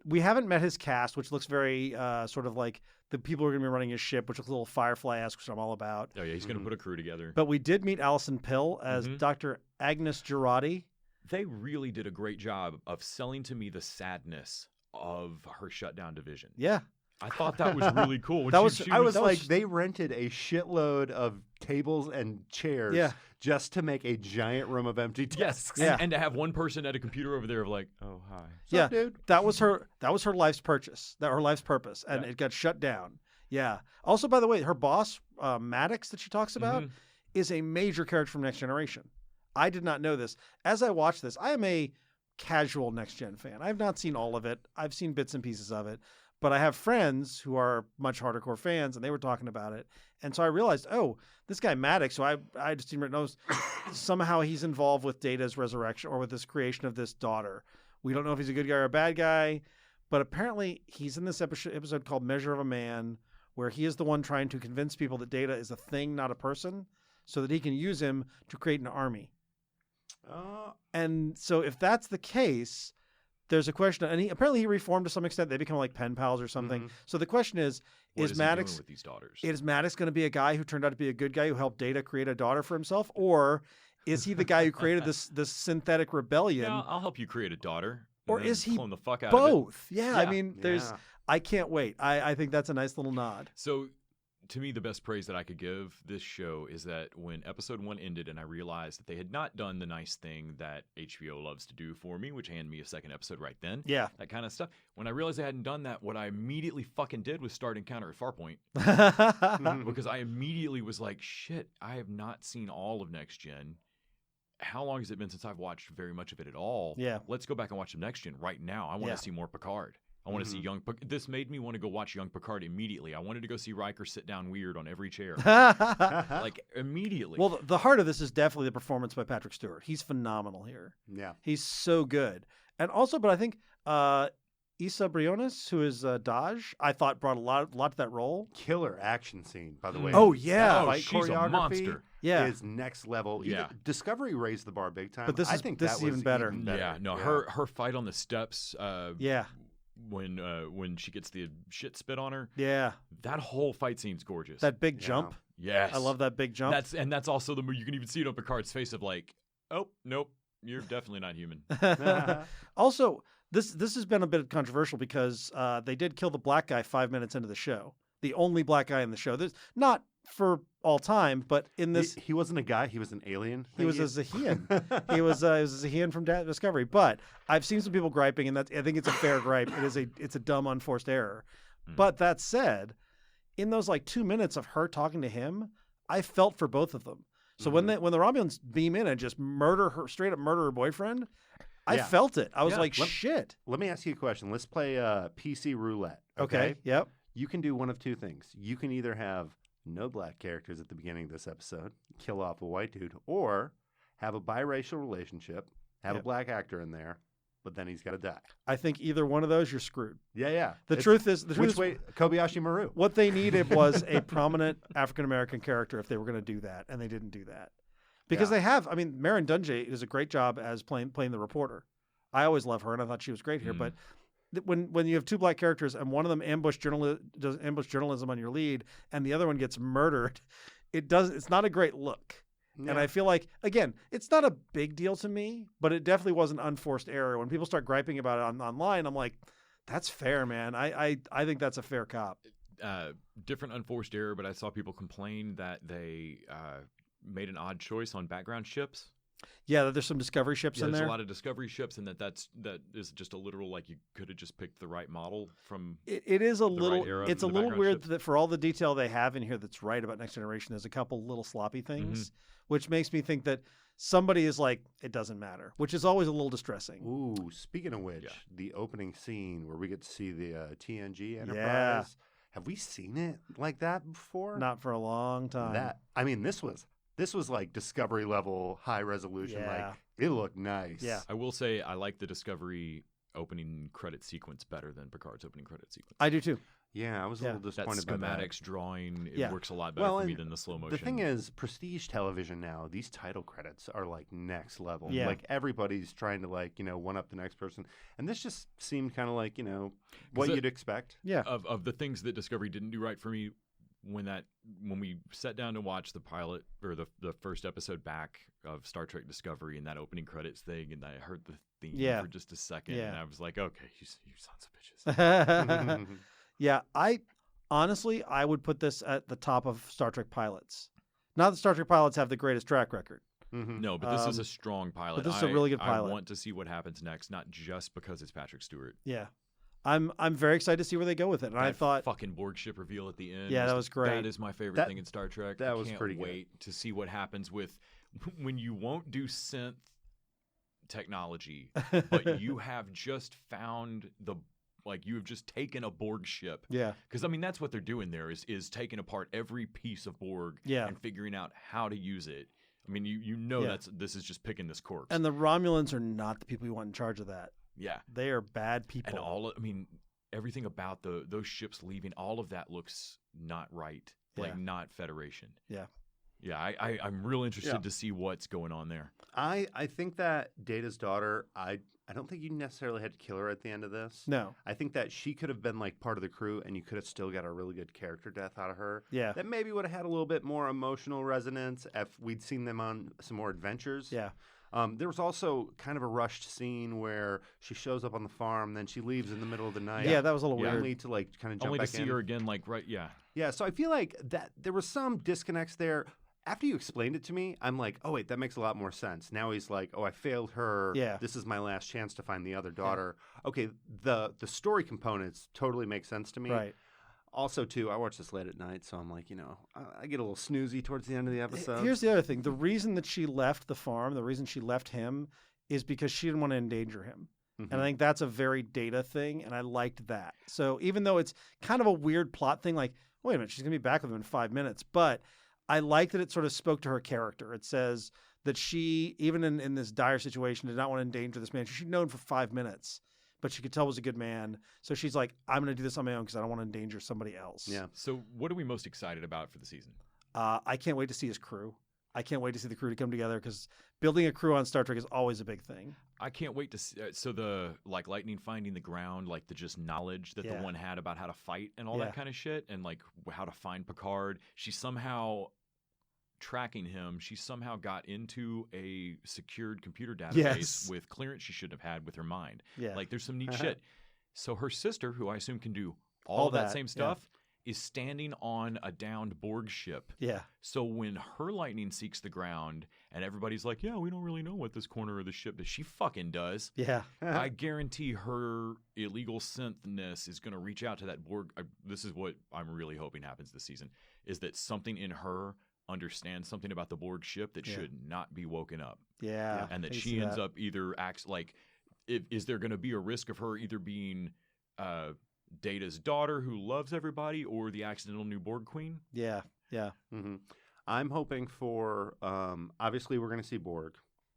we haven't met his cast, which looks very sort of like the people who are going to be running his ship, which looks a little Firefly-esque, which I'm all about. Oh yeah, he's going to put a crew together. But we did meet Alison Pill as Mhm. Dr. Agnes Girardi, They really did a great job of selling to me the sadness of her shutdown division. Yeah. I thought that was really cool. When That she- was- she I was that like, was- they rented a shitload of tables and chairs Yeah. just to make a giant room of empty desks. Yeah. and to have one person at a computer over there of like, oh, hi. Yeah. dude. That was her life's purchase. That her life's purpose, and Yeah. it got shut down. Yeah. Also, by the way, her boss, Maddox, that she talks about, Mhm. is a major character from Next Generation. I did not know this. As I watched this, I am a casual Next Gen fan. I have not seen all of it. I've seen bits and pieces of it, but I have friends who are much hardcore fans, and they were talking about it. And so I realized, oh, this guy Maddox, who I just didn't know, somehow he's involved with Data's resurrection or with this creation of this daughter. We don't know if he's a good guy or a bad guy, but apparently he's in this episode called Measure of a Man, where he is the one trying to convince people that Data is a thing, not a person, so that he can use him to create an army. And so if that's the case, there's a question, and apparently he reformed to some extent. They become like pen pals or something. Mhm. So the question is What is he Maddox doing with these daughters? is Maddox going to be a guy who turned out to be a good guy who helped Data create a daughter for himself, or is he the guy who created this synthetic rebellion? Yeah, I'll help you create a daughter. Or and then is he clone the fuck out of it. Both. Yeah, I Yeah. mean, Yeah. I can't wait. I think that's a nice little nod. So, to me, the best praise that I could give this show is that when episode 1 ended and I realized that they had not done the nice thing that HBO loves to do for me, which hand me a second episode right then, Yeah. that kind of stuff. When I realized they hadn't done that, what I immediately fucking did was start Encounter at Farpoint. Because I immediately was like, shit, I have not seen all of Next Gen. How long has it been since I've watched very much of it at all? Yeah. Let's go back and watch some Next Gen right now. I want Yeah. to see more Picard. I want to see young. This made me want to go watch Young Picard immediately. I wanted to go see Riker sit down weird on every chair, like immediately. Well, the heart of this is definitely the performance by Patrick Stewart. He's phenomenal here. Yeah. He's so good. And also, but I think Issa Briones, who is Daj, I thought brought a lot to that role. Killer action scene, by the way. Oh, That yeah. fight she's a choreography monster. Yeah. is next level. Yeah. Discovery raised the bar big time. But this I is- think this that is was even better. Yeah, no, Yeah. her fight on the steps. Yeah. When she gets the shit spit on her, Yeah. that whole fight scene's gorgeous. That big Yeah. jump. yes, I love that big jump. That's also the you can even see it on Picard's face of like, oh nope, you're definitely not human. Also, this has been a bit controversial because they did kill the black guy 5 minutes into the show. The only black guy in the show. There's not for all time, but in this, He wasn't a guy. He was an alien. he was a Zahian. He was a Zahian from Discovery. But I've seen some people griping, and I think it's a fair gripe. It's a dumb, unforced error. But that said, in those like 2 minutes of her talking to him, I felt for both of them. So when the Romulans beam in and just straight up murder her boyfriend, I Yeah. felt it. I was Yeah. like, shit. Let me ask you a question. Let's play PC roulette. Okay. Yep. You can do one of two things. You can either have no black characters at the beginning of this episode, kill off a white dude, or have a biracial relationship, have a Yep. black actor in there, but then he's got to die. I think either one of those, you're screwed. Yeah. The truth is, Which way? Kobayashi Maru. what they needed was a prominent African American character if they were going to do that, and they didn't do that because Yeah. they have. I mean, Marin Dunjay does a great job as playing the reporter. I always love her, and I thought she was great here. But when you have two black characters and one of them does ambush journalism on your lead, and the other one gets murdered, it's not a great look. Yeah. And I feel like, again, it's not a big deal to me, but it definitely was an unforced error. When people start griping about it online, I'm like, that's fair, man. I think that's a fair cop. Different unforced error, but I saw people complain that they made an odd choice on background ships. Yeah, there's some Discovery ships Yeah, in there's there. a lot of Discovery ships, and that is just a literal like you could have just picked the right model from. It is a right little. era It's for a the little background weird ships. that for all the detail they have in here that's right about Next Generation, there's a couple little sloppy things, which makes me think that somebody is like, it doesn't matter, which is always a little distressing. Ooh, speaking of which, Yeah. the opening scene where we get to see the TNG Enterprise. Have we seen it like that before? Not for a long time. This was like Discovery level high resolution. Yeah. Like it looked nice. Yeah. I will say I like the Discovery opening credit sequence better than Picard's opening credit sequence. I do too. Yeah, I was a Yeah. little That disappointed by that. schematics drawing it Yeah. works a lot better for me and than the slow motion. The thing is, prestige television now, these title credits are like next level. Yeah. Like everybody's trying to one up the next person. And this just seemed kind of like, what it- you'd expect. Yeah. of the things that Discovery didn't do right for me, when we sat down to watch the pilot or the first episode back of Star Trek Discovery and that opening credits thing, and I heard the theme for just a second, and I was like, okay, you sons of bitches. Yeah, I would put this at the top of Star Trek pilots. Not that Star Trek pilots have the greatest track record. No, but this is a strong pilot. But this is a really good pilot. I want to see what happens next, not just because it's Patrick Stewart. Yeah. I'm very excited to see where they go with it. And I thought fucking Borg ship reveal at the end. Yeah, that was great. That is my favorite thing in Star Trek. That was pretty good. Wait to see what happens with when you won't do synth technology, but you have just found you have just taken a Borg ship. Yeah. Because, I mean, that's what they're doing there is taking apart every piece of Borg and figuring out how to use it. I mean, you know this is just picking this corpse. And the Romulans are not the people you want in charge of that. Yeah. They are bad people. And everything about those ships leaving, all of that looks not right. Like, not Federation. Yeah. Yeah, I'm real interested to see what's going on there. I think that Data's daughter, I don't think you necessarily had to kill her at the end of this. No. I think that she could have been like part of the crew and you could have still got a really good character death out of her. Yeah. That maybe would have had a little bit more emotional resonance if we'd seen them on some more adventures. Yeah. There was also kind of a rushed scene where she shows up on the farm, then she leaves in the middle of the night. Yeah, that was a little weird. Only to like kind of jump only back to see her again, Yeah, so I feel like that there was some disconnects there. After you explained it to me, I'm like, oh, wait, that makes a lot more sense. Now he's like, oh, I failed her. Yeah. This is my last chance to find the other daughter. Yeah. Okay, the story components totally make sense to me. Right. Also, too, I watch this late at night, so I'm like, I get a little snoozy towards the end of the episode. Here's the other thing. The reason that she left the farm, the reason she left him, is because she didn't want to endanger him. Mm-hmm. And I think that's a very Data thing, and I liked that. So even though it's kind of a weird plot thing, like, wait a minute, she's going to be back with him in 5 minutes, but I like that it sort of spoke to her character. It says that she, even in this dire situation, did not want to endanger this man. She'd known for 5 minutes, but she could tell was a good man. So she's like, I'm going to do this on my own because I don't want to endanger somebody else. Yeah. So what are we most excited about for the season? I can't wait to see his crew. I can't wait to see the crew to come together because building a crew on Star Trek is always a big thing. I can't wait to see. So the lightning finding the ground, like the just knowledge that the one had about how to fight and all that kind of shit, and like how to find Picard. She somehow tracking him. She somehow got into a secured computer database with clearance she should have had with her mind. Yeah, like there's some neat shit. So her sister, who I assume can do all that same stuff. Is standing on a downed Borg ship. Yeah. So when her lightning seeks the ground and everybody's like, yeah, we don't really know what this corner of the ship is, she fucking does. Yeah. I guarantee her illegal synthness is going to reach out to that Borg. This is what I'm really hoping happens this season, is that something in her understands something about the Borg ship that should not be woken up. Yeah. And that she ends up either acts like, is there going to be a risk of her either being Data's daughter who loves everybody or the accidental new Borg queen? Yeah, yeah. Mm-hmm. I'm hoping for, obviously we're going to see Borg.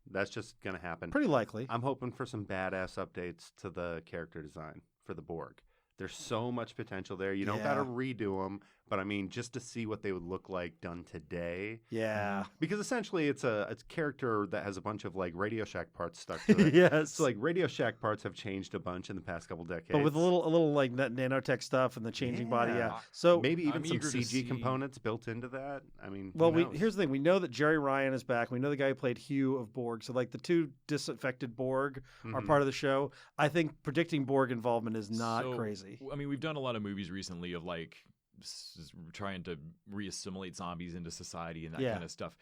That's just going to happen. Pretty likely. I'm hoping for some badass updates to the character design for the Borg. There's so much potential there. You don't got to redo them, but I mean, just to see what they would look like done today. Yeah. Because essentially it's a character that has a bunch of like Radio Shack parts stuck to it. Yes. So like Radio Shack parts have changed a bunch in the past couple decades. But with a little like nanotech stuff and the changing body. Yeah. So maybe even some CG components built into that. I mean, well, here's the thing. We know that Jerry Ryan is back. We know the guy who played Hugh of Borg. So like the two disaffected Borg are part of the show. I think predicting Borg involvement is not crazy. I mean, we've done a lot of movies recently of like trying to reassimilate zombies into society and that kind of stuff.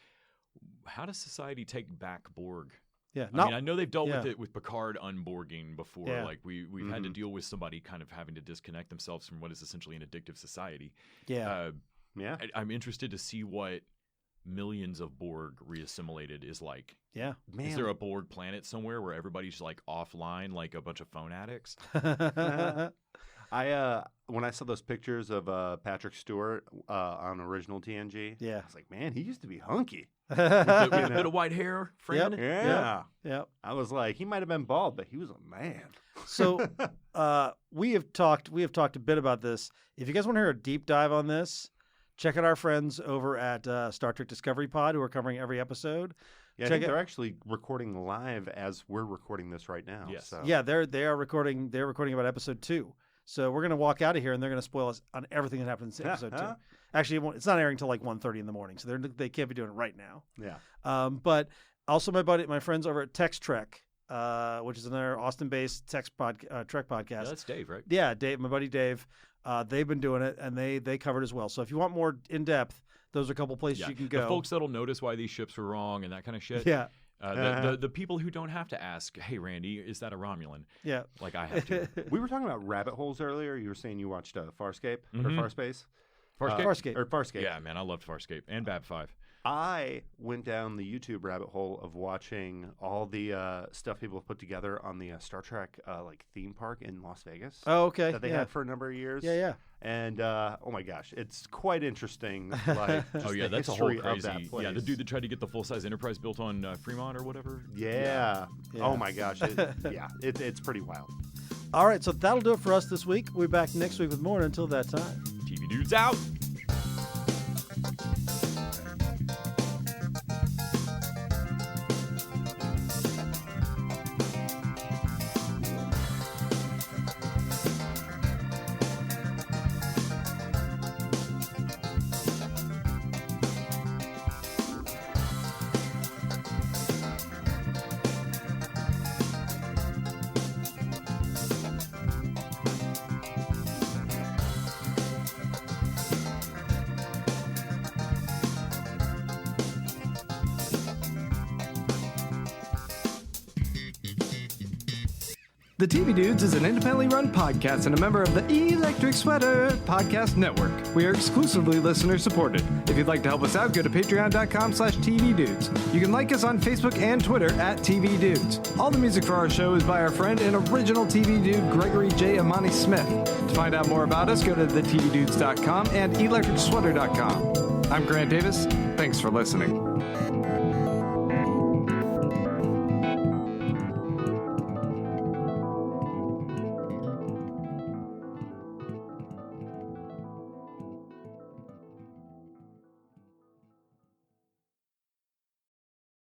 How does society take back Borg? Yeah, I mean, I know they've dealt with it with Picard unborging before. Yeah. Like we've had to deal with somebody kind of having to disconnect themselves from what is essentially an addictive society. Yeah, I'm interested to see what millions of Borg reassimilated is like. Yeah, man. Is there a Borg planet somewhere where everybody's like offline, like a bunch of phone addicts? When I saw those pictures of Patrick Stewart on original TNG, I was like, man, he used to be hunky. With a bit of white hair, friend. Yep. I was like, he might have been bald, but he was a man. So we have talked a bit about this. If you guys want to hear a deep dive on this, check out our friends over at Star Trek Discovery Pod who are covering every episode. Yeah, I think they're actually recording live as we're recording this right now. Yes. So. Yeah, they are recording. They're recording about episode 2. So we're gonna walk out of here, and they're gonna spoil us on everything that happened in episode 2. Actually, it's not airing until like 1:30 in the morning, so they can't be doing it right now. Yeah. But also my friends over at Tex Trek, which is another Austin-based Trek podcast. Yeah, that's Dave, right? Yeah, Dave, my buddy Dave. They've been doing it, and they covered as well. So if you want more in depth, those are a couple places you can go. The folks that'll notice why these ships were wrong and that kind of shit. Yeah. The people who don't have to ask, hey, Randy, is that a Romulan? Yeah. Like I have to. We were talking about rabbit holes earlier. You were saying you watched Farscape or Farspace? Farscape? Farscape. Yeah, man, I loved Farscape and Bab 5. I went down the YouTube rabbit hole of watching all the stuff people have put together on the Star Trek like theme park in Las Vegas. Oh, okay. That they had for a number of years. Yeah. And oh my gosh, it's quite interesting. Like, oh yeah, the that's a whole history crazy. of that place. Yeah, the dude that tried to get the full-size Enterprise built on Fremont or whatever. Yeah. Oh my gosh. It's pretty wild. All right, so that'll do it for us this week. We'll be back next week with more. And until that time, TV Dudes out. The TV Dudes is an independently run podcast and a member of the Electric Sweater Podcast Network. We are exclusively listener supported. If you'd like to help us out, go to patreon.com/tvdudes. You can like us on Facebook and Twitter @TV Dudes. All the music for our show is by our friend and original TV dude, Gregory J. Amani Smith. To find out more about us, go to thetvdudes.com and electricsweater.com. I'm Grant Davis. Thanks for listening.